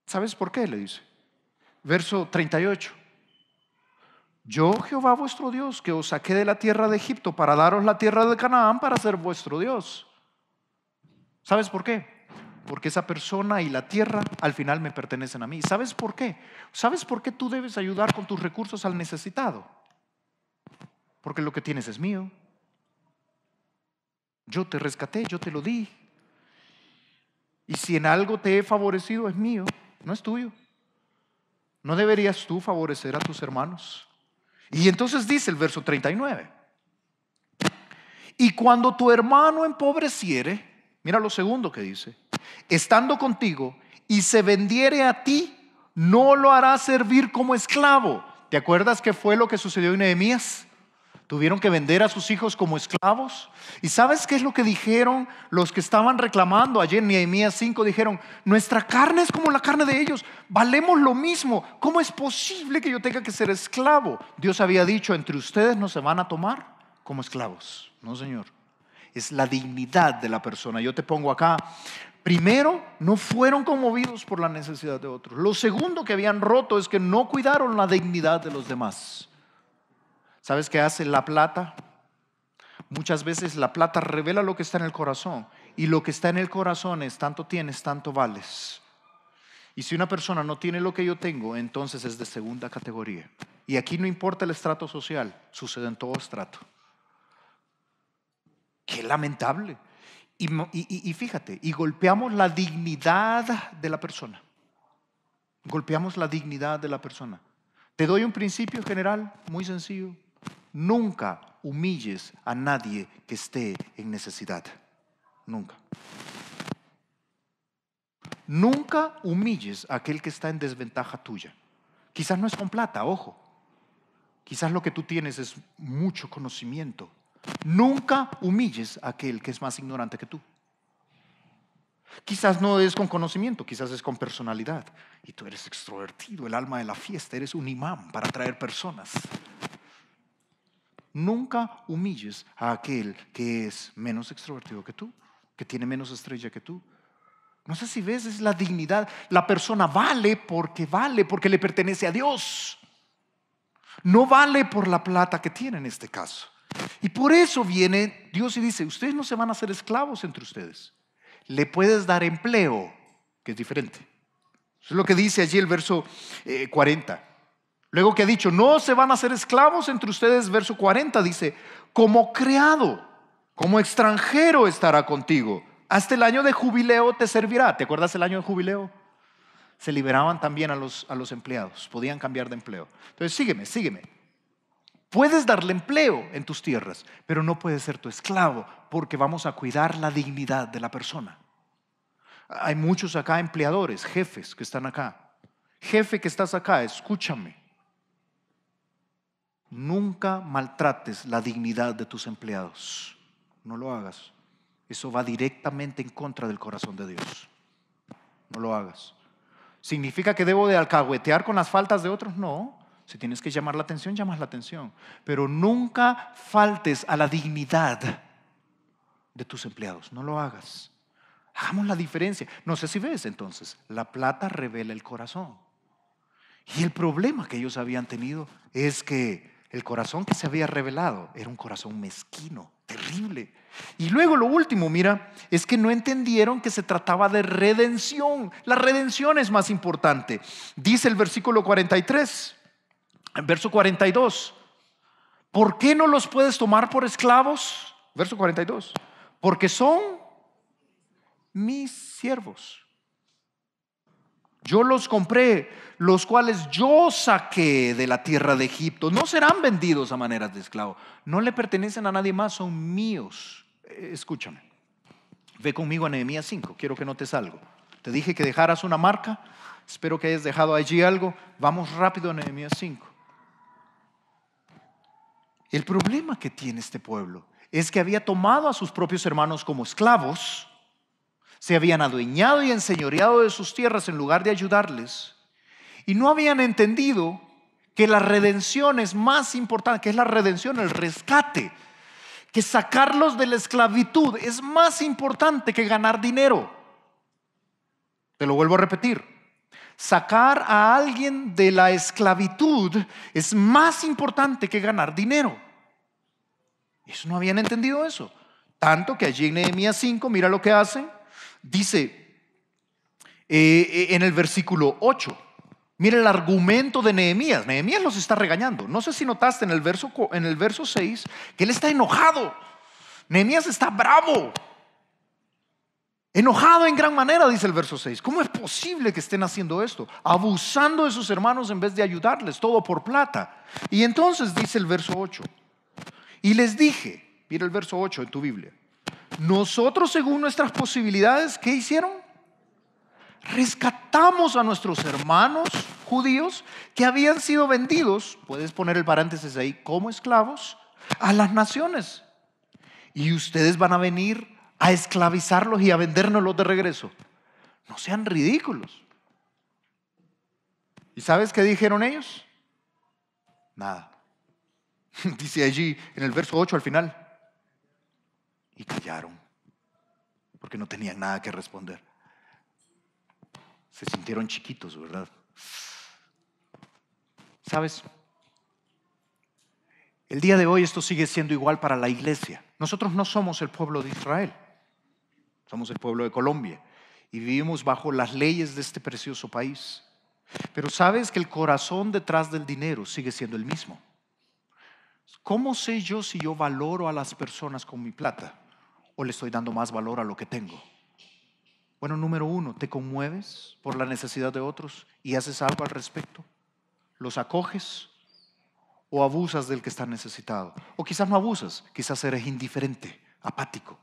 ¿Sabes por qué? Le dice. Verso 38. Yo, Jehová vuestro Dios, que os saqué de la tierra de Egipto para daros la tierra de Canaán para ser vuestro Dios. ¿Sabes por qué? Porque esa persona y la tierra al final me pertenecen a mí. ¿Sabes por qué? ¿Sabes por qué tú debes ayudar con tus recursos al necesitado? Porque lo que tienes es mío. Yo te rescaté, yo te lo di. Y si en algo te he favorecido es mío, no es tuyo. ¿No deberías tú favorecer a tus hermanos? Y entonces dice el verso 39. Y cuando tu hermano empobreciere, mira lo segundo que dice, estando contigo y se vendiere a ti, no lo harás servir como esclavo. ¿Te acuerdas qué fue lo que sucedió en Nehemías? Tuvieron que vender a sus hijos como esclavos. ¿Y sabes qué es lo que dijeron los que estaban reclamando ayer en Nehemías 5? Dijeron, nuestra carne es como la carne de ellos, valemos lo mismo. ¿Cómo es posible que yo tenga que ser esclavo? Dios había dicho, entre ustedes no se van a tomar como esclavos. No, Señor. Es la dignidad de la persona. Yo te pongo acá. Primero, no fueron conmovidos por la necesidad de otros. Lo segundo que habían roto es que no cuidaron la dignidad de los demás. ¿Sabes qué hace la plata? Muchas veces la plata revela lo que está en el corazón. Y lo que está en el corazón es tanto tienes, tanto vales. Y si una persona no tiene lo que yo tengo, entonces es de segunda categoría. Y aquí no importa el estrato social, sucede en todo estrato. Qué lamentable. Y fíjate, y golpeamos la dignidad de la persona. Golpeamos la dignidad de la persona. Te doy un principio general muy sencillo. Nunca humilles a nadie que esté en necesidad. Nunca. Nunca humilles a aquel que está en desventaja tuya. Quizás no es con plata, ojo. Quizás lo que tú tienes es mucho conocimiento. Nunca humilles a aquel que es más ignorante que tú. Quizás no es con conocimiento, quizás es con personalidad. Y tú eres extrovertido, el alma de la fiesta, eres un imán para atraer personas. Nunca humilles a aquel que es menos extrovertido que tú, que tiene menos estrella que tú. No sé si ves, es la dignidad. La persona vale porque le pertenece a Dios. No vale por la plata que tiene en este caso. Y por eso viene Dios y dice, ustedes no se van a hacer esclavos entre ustedes. Le puedes dar empleo, que es diferente. Eso es lo que dice allí el verso 40. Luego que ha dicho, no se van a hacer esclavos entre ustedes, verso 40 dice, como criado, como extranjero estará contigo. Hasta el año de jubileo te servirá. ¿Te acuerdas el año de jubileo? Se liberaban también a los empleados, podían cambiar de empleo. Entonces sígueme. Puedes darle empleo en tus tierras, pero no puedes ser tu esclavo, porque vamos a cuidar la dignidad de la persona. Hay muchos acá empleadores, jefes que están acá. Jefe que estás acá, escúchame. Nunca maltrates la dignidad de tus empleados. No lo hagas. Eso va directamente en contra del corazón de Dios. No lo hagas. ¿Significa que debo de alcahuetear con las faltas de otros? No. Si tienes que llamar la atención, llamas la atención. Pero nunca faltes a la dignidad de tus empleados. No lo hagas. Hagamos la diferencia. No sé si ves entonces, la plata revela el corazón. Y el problema que ellos habían tenido es que el corazón que se había revelado era un corazón mezquino, terrible. Y luego lo último, mira, es que no entendieron que se trataba de redención. La redención es más importante. Dice el versículo 43, verso 42. ¿Por qué no los puedes tomar por esclavos? Verso 42. Porque son mis siervos. Yo los compré, los cuales yo saqué de la tierra de Egipto. No serán vendidos a maneras de esclavo. No le pertenecen a nadie más, son míos. Escúchame. Ve conmigo a Nehemías 5. Quiero que notes algo. Te dije que dejaras una marca. Espero que hayas dejado allí algo. Vamos rápido a Nehemías 5. El problema que tiene este pueblo es que había tomado a sus propios hermanos como esclavos. Se habían adueñado y enseñoreado de sus tierras en lugar de ayudarles. Y no habían entendido que la redención es más importante. Que es la redención, el rescate. Que sacarlos de la esclavitud es más importante que ganar dinero. Te lo vuelvo a repetir. Sacar a alguien de la esclavitud es más importante que ganar dinero. Ellos no habían entendido eso. Tanto que allí en Nehemías 5, mira lo que hacen. Dice en el versículo 8, mira el argumento de Nehemías. Nehemías los está regañando. No sé si notaste en el verso 6 que él está enojado. Nehemías está bravo, enojado en gran manera, dice el verso 6. ¿Cómo es posible que estén haciendo esto? Abusando de sus hermanos en vez de ayudarles, todo por plata. Y entonces dice el verso 8, y les dije, mira el verso 8 en tu Biblia, nosotros según nuestras posibilidades, ¿qué hicieron? Rescatamos a nuestros hermanos judíos que habían sido vendidos, puedes poner el paréntesis ahí, como esclavos a las naciones. Y ustedes van a venir a esclavizarlos y a vendérnoslos de regreso. No sean ridículos. ¿Y sabes qué dijeron ellos? Nada. Dice allí en el verso 8 al final. Y callaron, porque no tenían nada que responder. Se sintieron chiquitos, ¿verdad? ¿Sabes? El día de hoy esto sigue siendo igual para la iglesia. Nosotros no somos el pueblo de Israel. Somos el pueblo de Colombia y vivimos bajo las leyes de este precioso país. Pero sabes que el corazón detrás del dinero sigue siendo el mismo. ¿Cómo sé yo si yo valoro a las personas con mi plata o le estoy dando más valor a lo que tengo? Bueno, número uno, ¿te conmueves por la necesidad de otros y haces algo al respecto? ¿Los acoges o abusas del que está necesitado? O quizás no abusas, quizás eres indiferente, apático.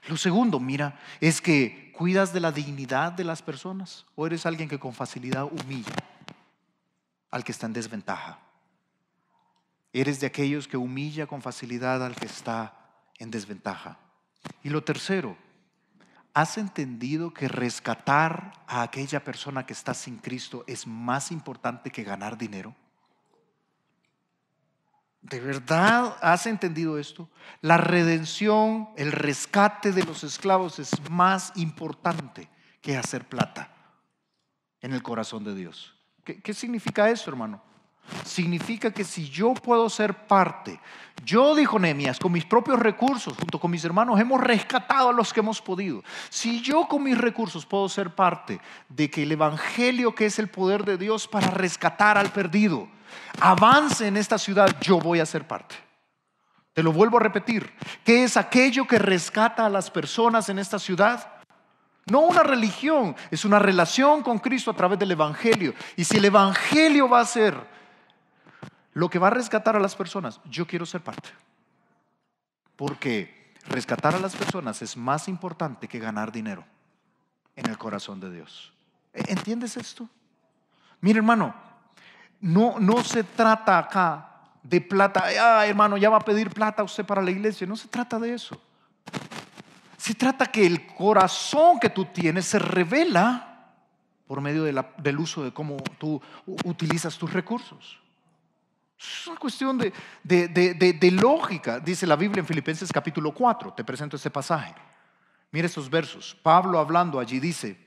Lo segundo, mira, es que cuidas de la dignidad de las personas o eres alguien que con facilidad humilla al que está en desventaja. Eres de aquellos que humilla con facilidad al que está en desventaja. Y lo tercero, ¿has entendido que rescatar a aquella persona que está sin Cristo es más importante que ganar dinero? ¿De verdad has entendido esto? La redención, el rescate de los esclavos es más importante que hacer plata en el corazón de Dios. ¿Qué significa eso, hermano? significa que si yo puedo ser parte, yo, dijo Nehemías, con mis propios recursos, junto con mis hermanos, hemos rescatado a los que hemos podido. Si yo con mis recursos puedo ser parte de que el evangelio, que es el poder de Dios para rescatar al perdido, avance en esta ciudad, yo voy a ser parte. Te lo vuelvo a repetir, ¿qué es aquello que rescata a las personas en esta ciudad? No una religión, es una relación con Cristo a través del evangelio. Y si el evangelio va a ser lo que va a rescatar a las personas, yo quiero ser parte. Porque rescatar a las personas es más importante que ganar dinero en el corazón de Dios. ¿Entiendes esto? Mira, hermano, no se trata acá de plata. Hermano, ya va a pedir plata usted para la iglesia. No se trata de eso. Se trata que el corazón que tú tienes se revela por medio del uso de cómo tú utilizas tus recursos. Es una cuestión de lógica. Dice la Biblia en Filipenses capítulo 4. Te presento este pasaje. Mira estos versos. Pablo hablando allí dice: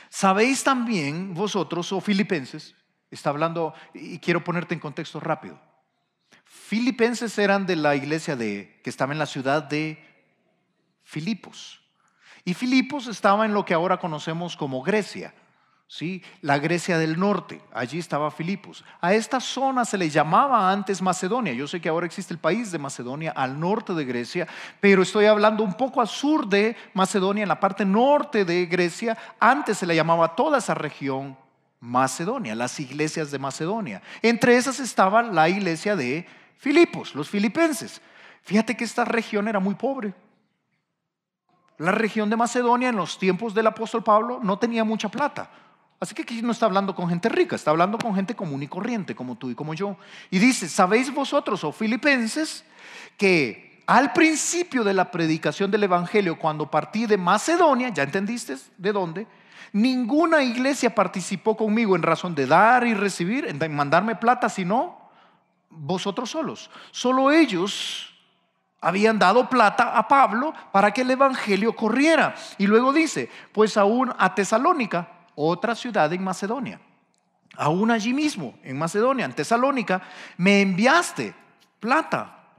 sabéis también vosotros, oh filipenses, está hablando, y quiero ponerte en contexto rápido. Filipenses eran de la iglesia que estaba en la ciudad de Filipos. Y Filipos estaba en lo que ahora conocemos como Grecia. ¿Sí? La Grecia del norte, allí estaba Filipos. A esta zona se le llamaba antes Macedonia. Yo sé que ahora existe el país de Macedonia al norte de Grecia, pero estoy hablando un poco al sur de Macedonia, en la parte norte de Grecia. Antes se le llamaba toda esa región Macedonia, las iglesias de Macedonia. Entre esas estaba la iglesia de Filipos, los filipenses. Fíjate que esta región era muy pobre. La región de Macedonia en los tiempos del apóstol Pablo no tenía mucha plata. Así que aquí no está hablando con gente rica, está hablando con gente común y corriente, como tú y como yo. Y dice: sabéis vosotros, oh filipenses, que al principio de la predicación del evangelio, cuando partí de Macedonia, ¿ya entendiste de dónde? Ninguna iglesia participó conmigo en razón de dar y recibir, en mandarme plata, sino vosotros solos. Solo ellos habían dado plata a Pablo para que el evangelio corriera. Y luego dice: pues aún a Tesalónica, otra ciudad en Macedonia, aún allí mismo en Macedonia, en Tesalónica, me enviaste plata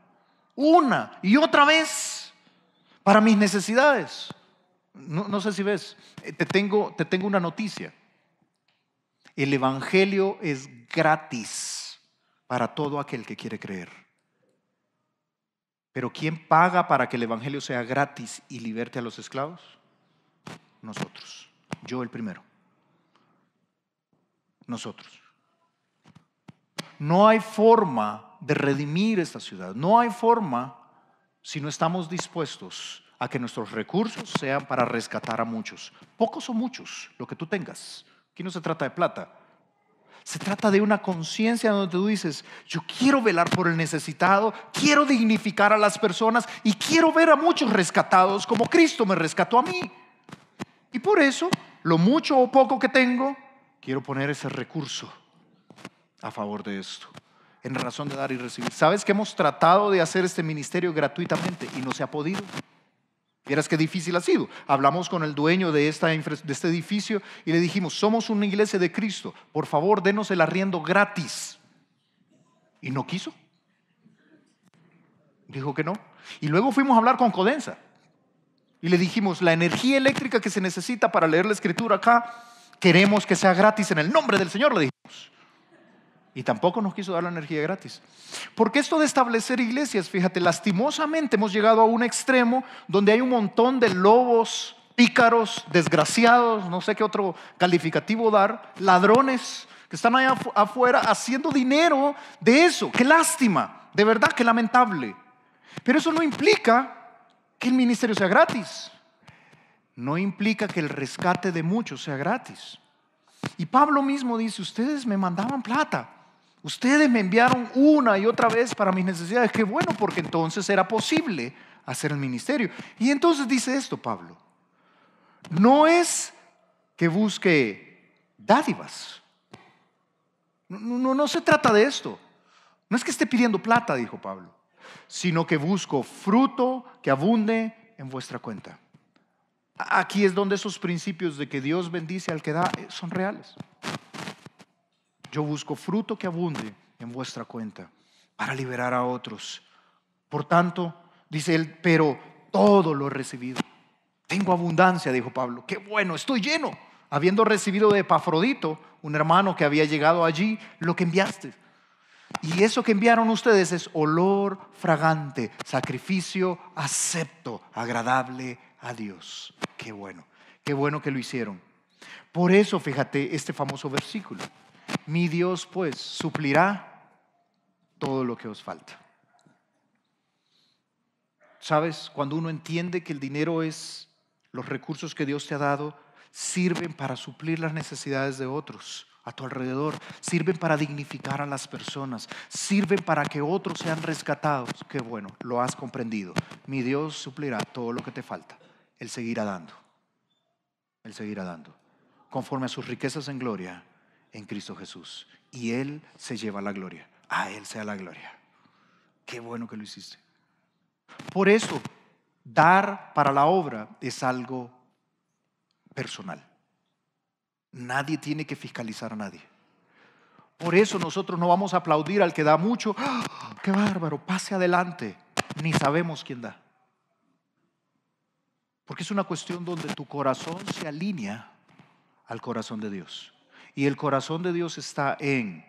una y otra vez para mis necesidades. No sé si ves, te tengo una noticia. El evangelio es gratis para todo aquel que quiere creer. Pero ¿quién paga para que el evangelio sea gratis y liberte a los esclavos? Nosotros. Yo el primero. Nosotros. No hay forma de redimir esta ciudad. No hay forma si no estamos dispuestos a que nuestros recursos sean para rescatar a muchos. Pocos o muchos, lo que tú tengas. Aquí no se trata de plata. Se trata de una conciencia donde tú dices: yo quiero velar por el necesitado, quiero dignificar a las personas y quiero ver a muchos rescatados como Cristo me rescató a mí. Y por eso, lo mucho o poco que tengo, quiero poner ese recurso a favor de esto, en razón de dar y recibir. ¿Sabes que hemos tratado de hacer este ministerio gratuitamente y no se ha podido? Vieras qué difícil ha sido. Hablamos con el dueño de este edificio y le dijimos: somos una iglesia de Cristo, por favor denos el arriendo gratis. Y no quiso. Dijo que no. Y luego fuimos a hablar con Codensa y le dijimos: la energía eléctrica que se necesita para leer la escritura acá, queremos que sea gratis en el nombre del Señor, le dijimos. Y tampoco nos quiso dar la energía gratis. Porque esto de establecer iglesias, fíjate, lastimosamente hemos llegado a un extremo donde hay un montón de lobos, pícaros, desgraciados, no sé qué otro calificativo dar, ladrones que están allá afuera haciendo dinero de eso. Qué lástima, de verdad, qué lamentable. Pero eso no implica que el ministerio sea gratis. No implica que el rescate de muchos sea gratis. Y Pablo mismo dice: ustedes me mandaban plata, ustedes me enviaron una y otra vez para mis necesidades. Qué bueno, porque entonces era posible hacer el ministerio. Y entonces dice esto Pablo: no es que busque dádivas. No se trata de esto. No es que esté pidiendo plata, dijo Pablo, sino que busco fruto que abunde en vuestra cuenta. Aquí es donde esos principios de que Dios bendice al que da son reales. Yo busco fruto que abunde en vuestra cuenta para liberar a otros. Por tanto, dice él, pero todo lo he recibido. Tengo abundancia, dijo Pablo. Qué bueno, estoy lleno. Habiendo recibido de Epafrodito, un hermano que había llegado allí, lo que enviaste. Y eso que enviaron ustedes es olor fragante, sacrificio acepto, agradable a Dios. Qué bueno que lo hicieron. Por eso, fíjate este famoso versículo. Mi Dios pues suplirá todo lo que os falta. ¿Sabes? Cuando uno entiende que el dinero es los recursos que Dios te ha dado, sirven para suplir las necesidades de otros a tu alrededor, sirven para dignificar a las personas, sirven para que otros sean rescatados. Qué bueno, lo has comprendido. Mi Dios suplirá todo lo que te falta. Él seguirá dando. Él seguirá dando. Conforme a sus riquezas en gloria en Cristo Jesús. Y Él se lleva la gloria. A Él sea la gloria. Qué bueno que lo hiciste. Por eso, dar para la obra es algo personal. Nadie tiene que fiscalizar a nadie. Por eso nosotros no vamos a aplaudir al que da mucho. ¡Oh, qué bárbaro! Pase adelante. Ni sabemos quién da. Porque es una cuestión donde tu corazón se alinea al corazón de Dios. Y el corazón de Dios está en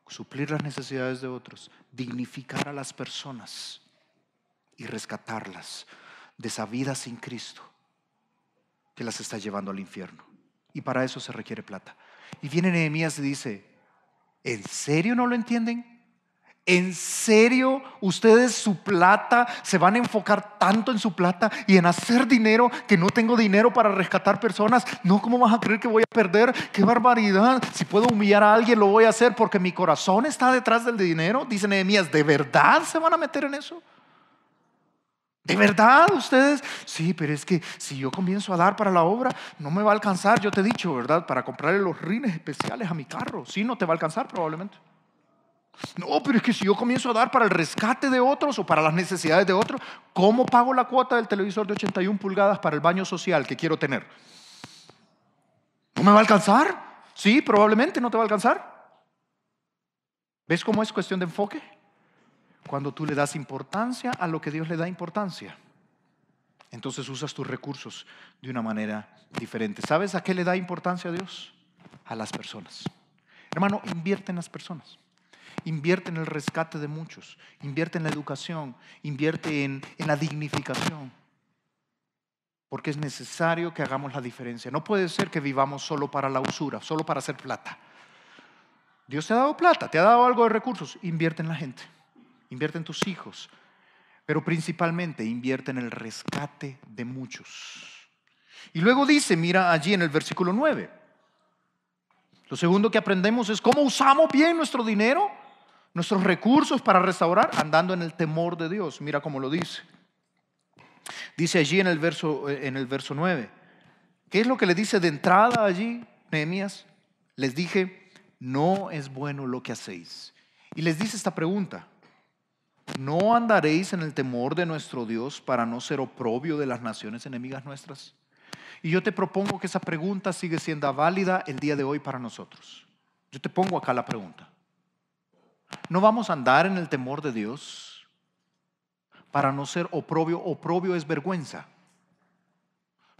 suplir las necesidades de otros, dignificar a las personas y rescatarlas de esa vida sin Cristo que las está llevando al infierno. Y para eso se requiere plata. Y viene Nehemías y dice, ¿en serio no lo entienden? ¿En serio ustedes su plata se van a enfocar tanto en su plata y en hacer dinero que no tengo dinero para rescatar personas? No, ¿cómo vas a creer que voy a perder? ¡Qué barbaridad! Si puedo humillar a alguien lo voy a hacer porque mi corazón está detrás del dinero. Dice Nehemías, ¿de verdad se van a meter en eso? ¿De verdad ustedes? Sí, pero es que si yo comienzo a dar para la obra, no me va a alcanzar. Yo te he dicho, ¿verdad? Para comprarle los rines especiales a mi carro. Sí, no te va a alcanzar probablemente. No, pero es que si yo comienzo a dar para el rescate de otros o para las necesidades de otros, ¿cómo pago la cuota del televisor de 81 pulgadas para el baño social que quiero tener? ¿No me va a alcanzar? Sí, probablemente no te va a alcanzar. ¿Ves cómo es cuestión de enfoque? Cuando tú le das importancia a lo que Dios le da importancia, entonces usas tus recursos de una manera diferente. ¿Sabes a qué le da importancia a Dios? A las personas. Hermano, invierte en las personas. Invierte en el rescate de muchos. Invierte en la educación. Invierte en la dignificación. Porque es necesario que hagamos la diferencia. No puede ser que vivamos solo para la usura, solo para hacer plata. Dios te ha dado plata, te ha dado algo de recursos. Invierte en la gente. Invierte en tus hijos. Pero principalmente invierte en el rescate de muchos. Y luego dice, mira allí en el versículo 9. Lo segundo que aprendemos es cómo usamos bien nuestro dinero, nuestros recursos para restaurar, andando en el temor de Dios. Mira cómo lo dice. Dice allí en el verso 9. ¿Qué es lo que le dice de entrada allí, Nehemías? Les dije, no es bueno lo que hacéis. Y les dice esta pregunta. ¿No andaréis en el temor de nuestro Dios para no ser oprobio de las naciones enemigas nuestras? Y yo te propongo que esa pregunta sigue siendo válida el día de hoy para nosotros. Yo te pongo acá la pregunta. ¿No vamos a andar en el temor de Dios para no ser oprobio? Oprobio es vergüenza.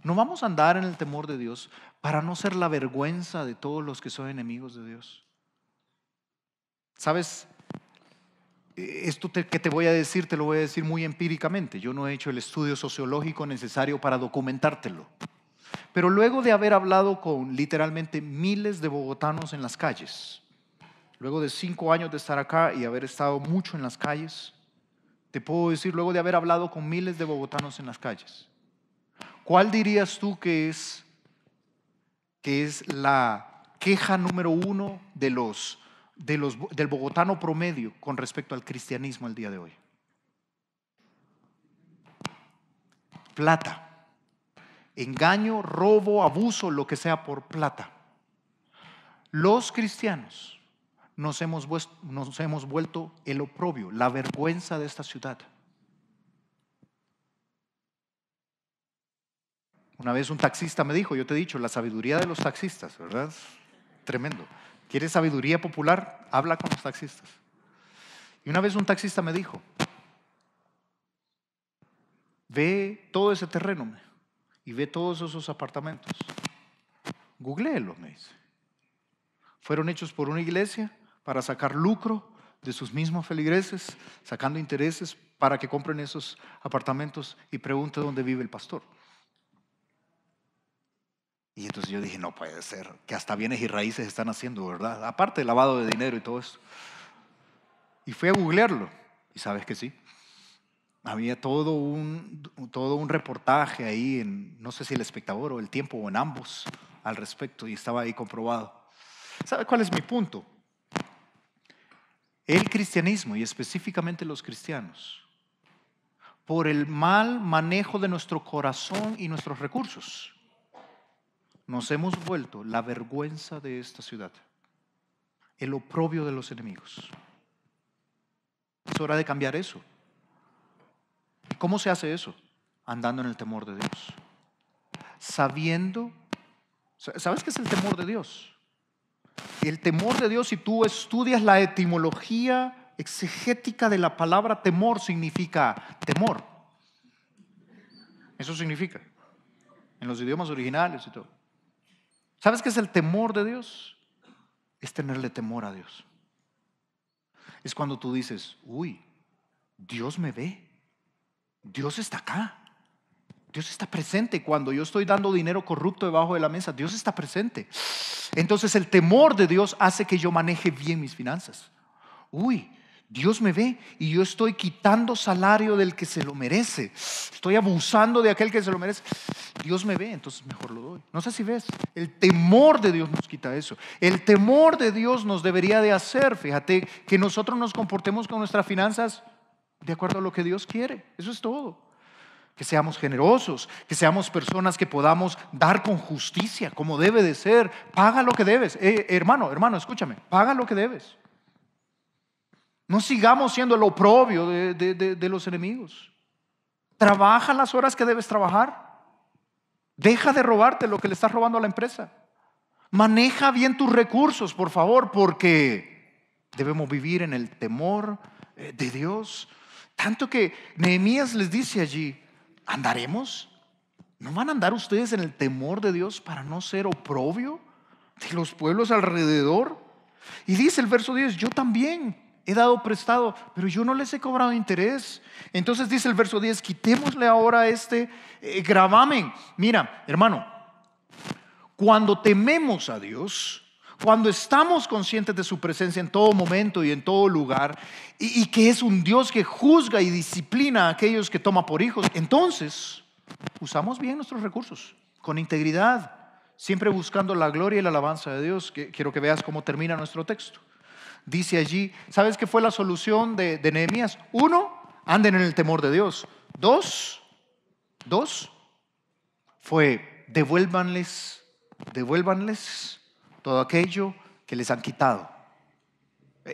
¿No vamos a andar en el temor de Dios para no ser la vergüenza de todos los que son enemigos de Dios? ¿Sabes? Esto que te voy a decir, te lo voy a decir muy empíricamente. Yo no he hecho el estudio sociológico necesario para documentártelo. Pero luego de haber hablado con literalmente miles de bogotanos en las calles, luego de 5 años de estar acá y haber estado mucho en las calles, te puedo decir, luego de haber hablado con miles de bogotanos en las calles, ¿cuál dirías tú que es la queja número 1 del bogotano promedio con respecto al cristianismo el día de hoy? Plata. Engaño, robo, abuso, lo que sea por plata. Los cristianos nos hemos vuelto el oprobio, la vergüenza de esta ciudad. Una vez un taxista me dijo, yo te he dicho, la sabiduría de los taxistas, ¿verdad? Tremendo. ¿Quieres sabiduría popular? Habla con los taxistas. Y una vez un taxista me dijo, ve todo ese terreno y ve todos esos apartamentos. Googléelo, me dice. Fueron hechos por una iglesia para sacar lucro de sus mismos feligreses, sacando intereses para que compren esos apartamentos, y pregunte dónde vive el pastor. Y entonces yo dije, no puede ser, que hasta bienes y raíces están haciendo, ¿verdad? Aparte del lavado de dinero y todo eso. Y fui a googlearlo, y sabes que sí. Había todo un reportaje ahí en, no sé si El Espectador o El Tiempo o en ambos, al respecto, y estaba ahí comprobado. ¿Sabe cuál es mi punto? El cristianismo, y específicamente los cristianos, por el mal manejo de nuestro corazón y nuestros recursos, nos hemos vuelto la vergüenza de esta ciudad, el oprobio de los enemigos. Es hora de cambiar eso. ¿Cómo se hace eso? Andando en el temor de Dios. Sabiendo, ¿sabes qué es el temor de Dios? El temor de Dios, si tú estudias la etimología exegética de la palabra temor, significa temor. Eso significa en los idiomas originales y todo. ¿Sabes qué es el temor de Dios? Es tenerle temor a Dios. Es cuando tú dices, uy, Dios me ve. Dios está acá. Dios está presente. Cuando yo estoy dando dinero corrupto debajo de la mesa, Dios está presente. Entonces el temor de Dios hace que yo maneje bien mis finanzas. Uy, Dios me ve y yo estoy quitando salario del que se lo merece. Estoy abusando de aquel que se lo merece. Dios me ve, entonces mejor lo doy. No sé si ves, el temor de Dios nos quita eso. El temor de Dios nos debería de hacer, fíjate, que nosotros nos comportemos con nuestras finanzas de acuerdo a lo que Dios quiere. Eso es todo. Que seamos generosos, que seamos personas que podamos dar con justicia, como debe de ser. Paga lo que debes. Hermano, escúchame, paga lo que debes. No sigamos siendo el oprobio de los enemigos. Trabaja las horas que debes trabajar. Deja de robarte lo que le estás robando a la empresa. Maneja bien tus recursos, por favor, porque debemos vivir en el temor de Dios. Tanto que Nehemías les dice allí, ¿andaremos? ¿No van a andar ustedes en el temor de Dios para no ser oprobio de los pueblos alrededor? Y dice el verso 10, yo también he dado prestado, pero yo no les he cobrado interés. Entonces dice el verso 10, quitémosle ahora este gravamen. Mira, hermano, cuando tememos a Dios, cuando estamos conscientes de su presencia en todo momento y en todo lugar, y que es un Dios que juzga y disciplina a aquellos que toma por hijos, entonces usamos bien nuestros recursos con integridad, siempre buscando la gloria y la alabanza de Dios. Quiero que veas cómo termina nuestro texto. Dice allí, ¿sabes qué fue la solución de Nehemías? 1, anden en el temor de Dios. 2, fue devuélvanles todo aquello que les han quitado.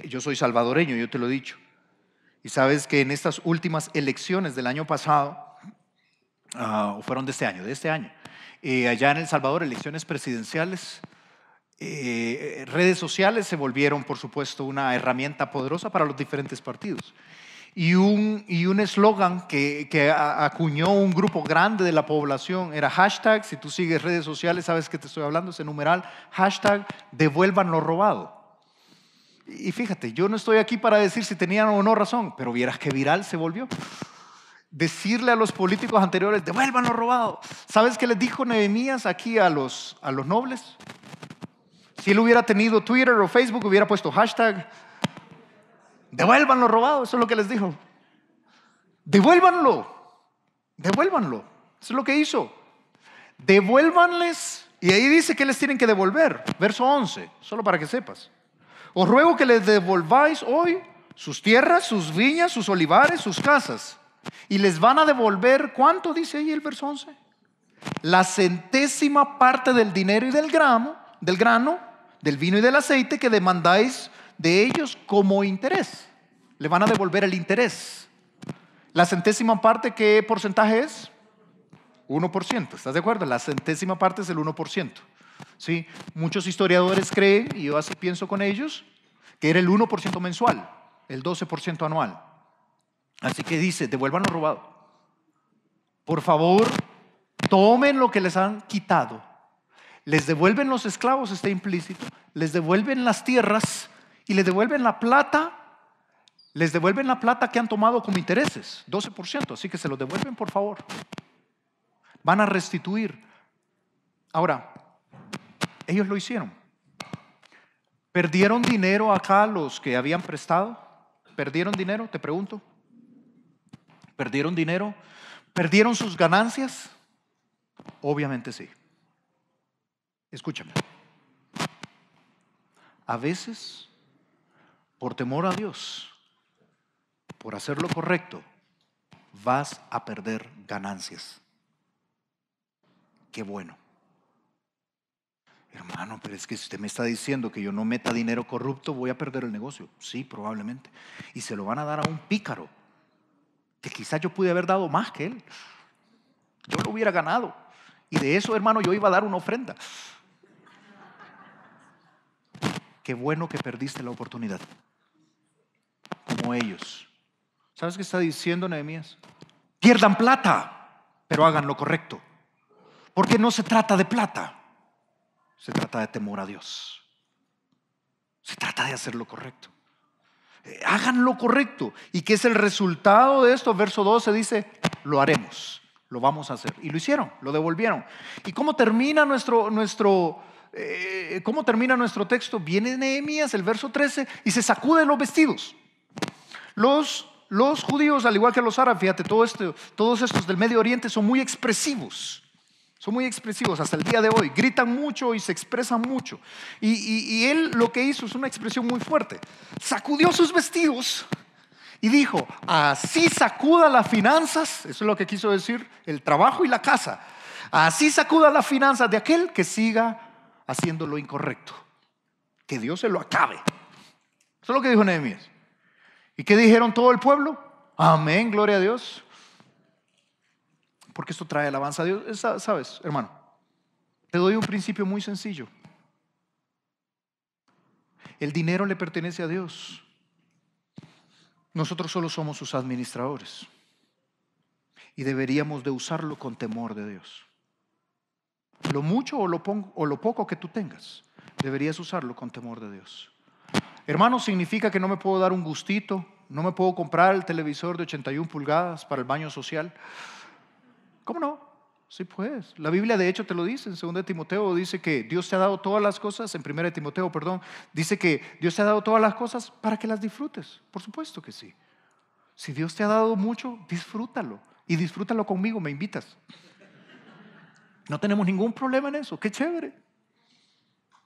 Yo soy salvadoreño, yo te lo he dicho. Y sabes que en estas últimas elecciones del año pasado, fueron de este año, allá en El Salvador, elecciones presidenciales, redes sociales se volvieron, por supuesto, una herramienta poderosa para los diferentes partidos. Y un eslogan que acuñó un grupo grande de la población era hashtag, si tú sigues redes sociales sabes que te estoy hablando, ese numeral, hashtag devuelvan lo robado. Y fíjate, yo no estoy aquí para decir si tenían o no razón, pero vieras que viral se volvió. Decirle a los políticos anteriores, devuelvan lo robado. ¿Sabes qué les dijo Nehemías aquí a los nobles? Si él hubiera tenido Twitter o Facebook, hubiera puesto hashtag devuelvan lo robado. Eso es lo que les dijo. Devuélvanlo. Eso es lo que hizo. Devuélvanles. Y ahí dice que les tienen que devolver. Verso 11, solo para que sepas. Os ruego que les devolváis hoy sus tierras, sus viñas, sus olivares, sus casas. Y les van a devolver, ¿cuánto dice ahí el verso 11? La 100ª parte del dinero y del grano, del vino y del aceite que demandáis de ellos como interés. Le van a devolver el interés. La 100ª parte, ¿qué porcentaje es? 1%, ¿estás de acuerdo? La 100ª parte es el 1%. ¿sí? Muchos historiadores creen, y yo así pienso con ellos, que era el 1% mensual, el 12% anual. Así que dice, devuelvan lo robado. Por favor, tomen lo que les han quitado. Les devuelven los esclavos, está implícito. Les devuelven las tierras y les devuelven la plata. Les devuelven la plata que han tomado como intereses, 12%. Así que se lo devuelven, por favor. Van a restituir. Ahora, ellos lo hicieron. ¿Perdieron dinero acá los que habían prestado? ¿Perdieron dinero? Te pregunto. ¿Perdieron dinero? ¿Perdieron sus ganancias? Obviamente sí. Escúchame. A veces, por temor a Dios, por hacer lo correcto, vas a perder ganancias. Qué bueno. Hermano, pero es que si usted me está diciendo que yo no meta dinero corrupto, voy a perder el negocio. Sí, probablemente. Y se lo van a dar a un pícaro, que quizás yo pude haber dado más que él. Yo lo hubiera ganado. Y de eso, hermano, yo iba a dar una ofrenda. Qué bueno que perdiste la oportunidad. Como ellos. ¿Sabes qué está diciendo Nehemías? Pierdan plata, pero hagan lo correcto. Porque no se trata de plata. Se trata de temor a Dios. Se trata de hacer lo correcto. Hagan lo correcto. ¿Y qué es el resultado de esto? Verso 12 dice, lo haremos, lo vamos a hacer. Y lo hicieron, lo devolvieron. ¿Y cómo termina cómo termina nuestro texto? Viene Nehemías, el verso 13, y se sacude los vestidos. Los judíos, al igual que los árabes, fíjate, todos estos del Medio Oriente son muy expresivos. Son muy expresivos hasta el día de hoy. Gritan mucho y se expresan mucho. Y él lo que hizo es una expresión muy fuerte. Sacudió sus vestidos y dijo, así sacuda las finanzas. Eso es lo que quiso decir, el trabajo y la casa. Así sacuda las finanzas de aquel que siga haciendo lo incorrecto. Que Dios se lo acabe. Eso es lo que dijo Nehemías. ¿Y qué dijeron todo el pueblo? Amén, gloria a Dios. Porque esto trae alabanza a Dios. ¿Sabes, hermano? Te doy un principio muy sencillo. El dinero le pertenece a Dios. Nosotros solo somos sus administradores. Y deberíamos de usarlo con temor de Dios. Lo mucho o lo poco que tú tengas, deberías usarlo con temor de Dios. Hermano, significa que no me puedo dar un gustito, no me puedo comprar el televisor de 81 pulgadas para el baño social. ¿Cómo no? Sí, pues. La Biblia de hecho te lo dice. En 2 Timoteo dice que Dios te ha dado todas las cosas. En 1 Timoteo, dice que Dios te ha dado todas las cosas para que las disfrutes. Por supuesto que sí. Si Dios te ha dado mucho, disfrútalo. Y disfrútalo conmigo, me invitas. No tenemos ningún problema en eso. Qué chévere.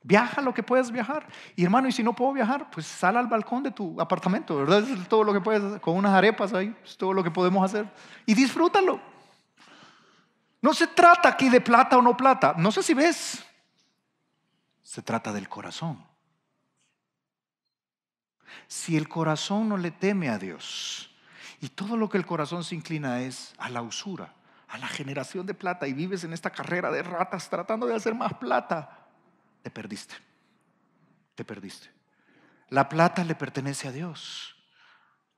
Viaja lo que puedas viajar. Y hermano, y si no puedo viajar, pues sal al balcón de tu apartamento, ¿verdad? Es todo lo que puedes hacer. Con unas arepas ahí, es todo lo que podemos hacer. Y disfrútalo. No se trata aquí de plata o no plata. No sé si ves. Se trata del corazón. Si el corazón no le teme a Dios y todo lo que el corazón se inclina es a la usura, a la generación de plata, y vives en esta carrera de ratas tratando de hacer más plata, te perdiste. Te perdiste. La plata le pertenece a Dios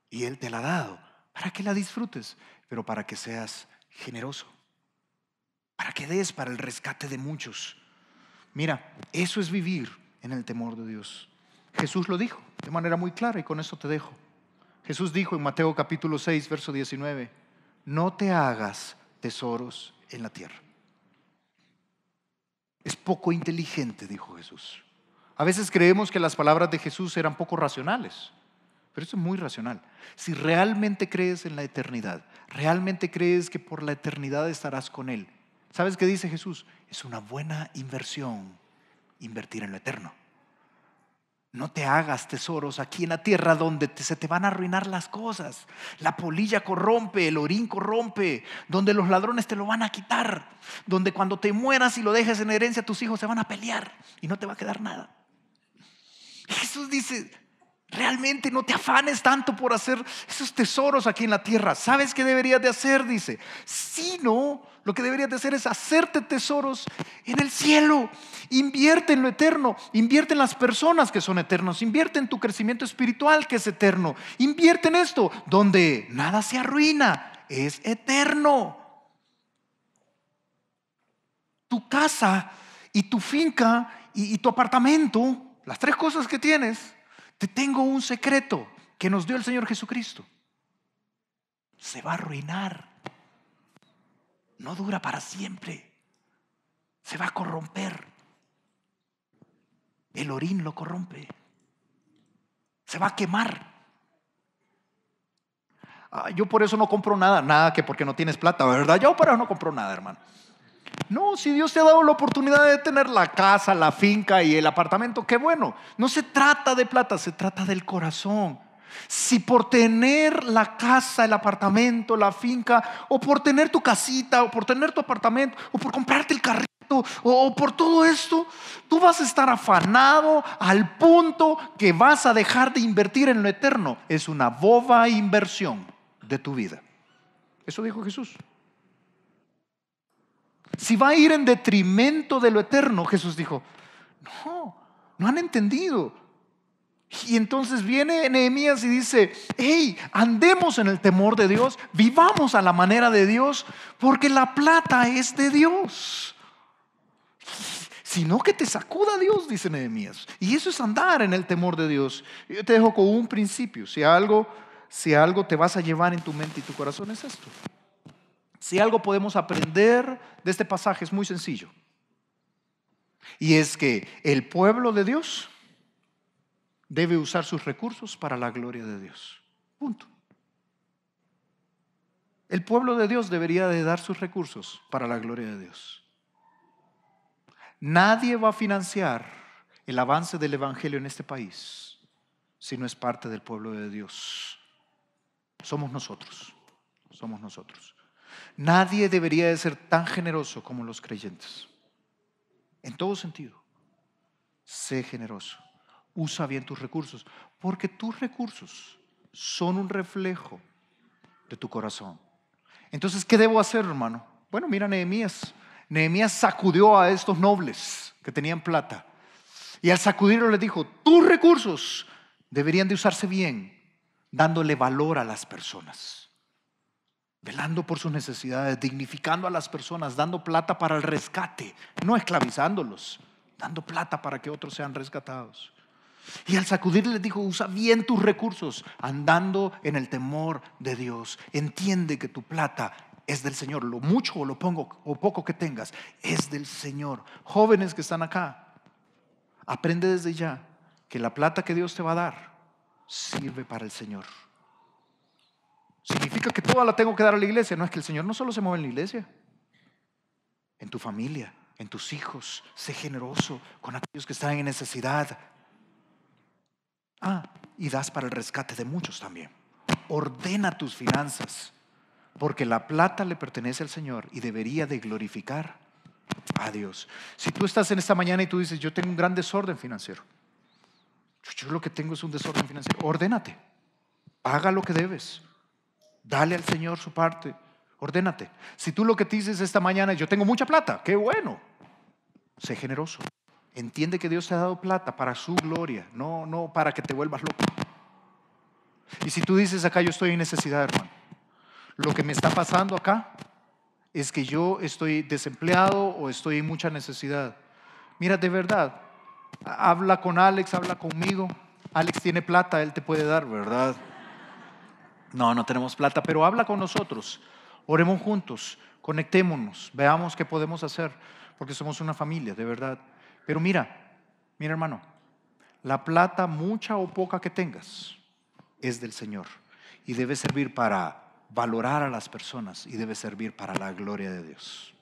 y Él te la ha dado para que la disfrutes, pero para que seas generoso, para que des para el rescate de muchos. Mira, eso es vivir en el temor de Dios. Jesús lo dijo de manera muy clara y con eso te dejo. Jesús dijo en Mateo capítulo 6, verso 19, no te hagas tesoros en la tierra. Es poco inteligente, dijo Jesús. A veces creemos que las palabras de Jesús eran poco racionales, pero esto es muy racional. Si realmente crees en la eternidad, realmente crees que por la eternidad estarás con Él, ¿sabes qué dice Jesús? Es una buena inversión invertir en lo eterno. No te hagas tesoros aquí en la tierra donde se te van a arruinar las cosas. La polilla corrompe, el orín corrompe, donde los ladrones te lo van a quitar, donde cuando te mueras y lo dejes en herencia tus hijos se van a pelear y no te va a quedar nada. Jesús dice, Realmente no te afanes tanto por hacer esos tesoros aquí en la tierra. ¿Sabes qué deberías de hacer? Dice, sino lo que deberías de hacer es hacerte tesoros en el cielo. Invierte en lo eterno, invierte en las personas que son eternos, invierte en tu crecimiento espiritual que es eterno, invierte en esto donde nada se arruina, es eterno. Tu casa y tu finca y tu apartamento, las tres cosas que tienes. Te tengo un secreto que nos dio el Señor Jesucristo. Se va a arruinar. No dura para siempre. Se va a corromper. El orín lo corrompe. Se va a quemar. Yo por eso no compro nada que porque no tienes plata, ¿verdad? Yo por eso no compro nada, hermano. No, si Dios te ha dado la oportunidad de tener la casa, la finca y el apartamento, qué bueno. No se trata de plata, se trata del corazón. Si por tener la casa, el apartamento, la finca, o por tener tu casita, o por tener tu apartamento, o por comprarte el carrito, o por todo esto, tú vas a estar afanado al punto que vas a dejar de invertir en lo eterno. Es una boba inversión de tu vida. Eso dijo Jesús. Si va a ir en detrimento de lo eterno, Jesús dijo, no han entendido. Y entonces viene Nehemías y dice, hey, andemos en el temor de Dios, vivamos a la manera de Dios, porque la plata es de Dios. Sino que te sacuda Dios, dice Nehemías. Y eso es andar en el temor de Dios. Yo te dejo con un principio. Si algo te vas a llevar en tu mente y tu corazón, es esto. Si algo podemos aprender de este pasaje, es muy sencillo. Y es que el pueblo de Dios debe usar sus recursos para la gloria de Dios. Punto. El pueblo de Dios debería de dar sus recursos para la gloria de Dios. Nadie va a financiar el avance del evangelio en este país si no es parte del pueblo de Dios. Somos nosotros. Nadie debería de ser tan generoso como los creyentes. En todo sentido. Sé generoso. Usa bien tus recursos, porque tus recursos son un reflejo de tu corazón. Entonces, ¿qué debo hacer, hermano? Bueno, mira Nehemías. Nehemías sacudió a estos nobles que tenían plata. Y al sacudirlo les dijo, tus recursos deberían de usarse bien, dándole valor a las personas, velando por sus necesidades, dignificando a las personas, dando plata para el rescate, no esclavizándolos, dando plata para que otros sean rescatados. Y al sacudirle les dijo, usa bien tus recursos, andando en el temor de Dios. Entiende que tu plata es del Señor. Lo mucho o lo poco que tengas es del Señor. Jóvenes que están acá, aprende desde ya que la plata que Dios te va a dar sirve para el Señor. ¿Significa que toda la tengo que dar a la iglesia? No, es que el Señor no solo se mueve en la iglesia, en tu familia, en tus hijos. Sé generoso con aquellos que están en necesidad. Y das para el rescate de muchos también. Ordena tus finanzas, porque la plata le pertenece al Señor y debería de glorificar a Dios. Si tú estás en esta mañana y tú dices, yo tengo un gran desorden financiero, yo lo que tengo es un desorden financiero, ordénate, paga lo que debes, dale al Señor su parte, ordénate. Si tú lo que te dices esta mañana es, yo tengo mucha plata, qué bueno, sé generoso. Entiende que Dios te ha dado plata para su gloria, no para que te vuelvas loco. Y si tú dices acá, yo estoy en necesidad, hermano, lo que me está pasando acá es que yo estoy desempleado o estoy en mucha necesidad. Mira, de verdad, habla con Alex, habla conmigo. Alex tiene plata, él te puede dar, ¿verdad? No tenemos plata, pero habla con nosotros. Oremos juntos, conectémonos, veamos qué podemos hacer, porque somos una familia, de verdad. Pero mira hermano, la plata, mucha o poca que tengas, es del Señor y debe servir para valorar a las personas y debe servir para la gloria de Dios.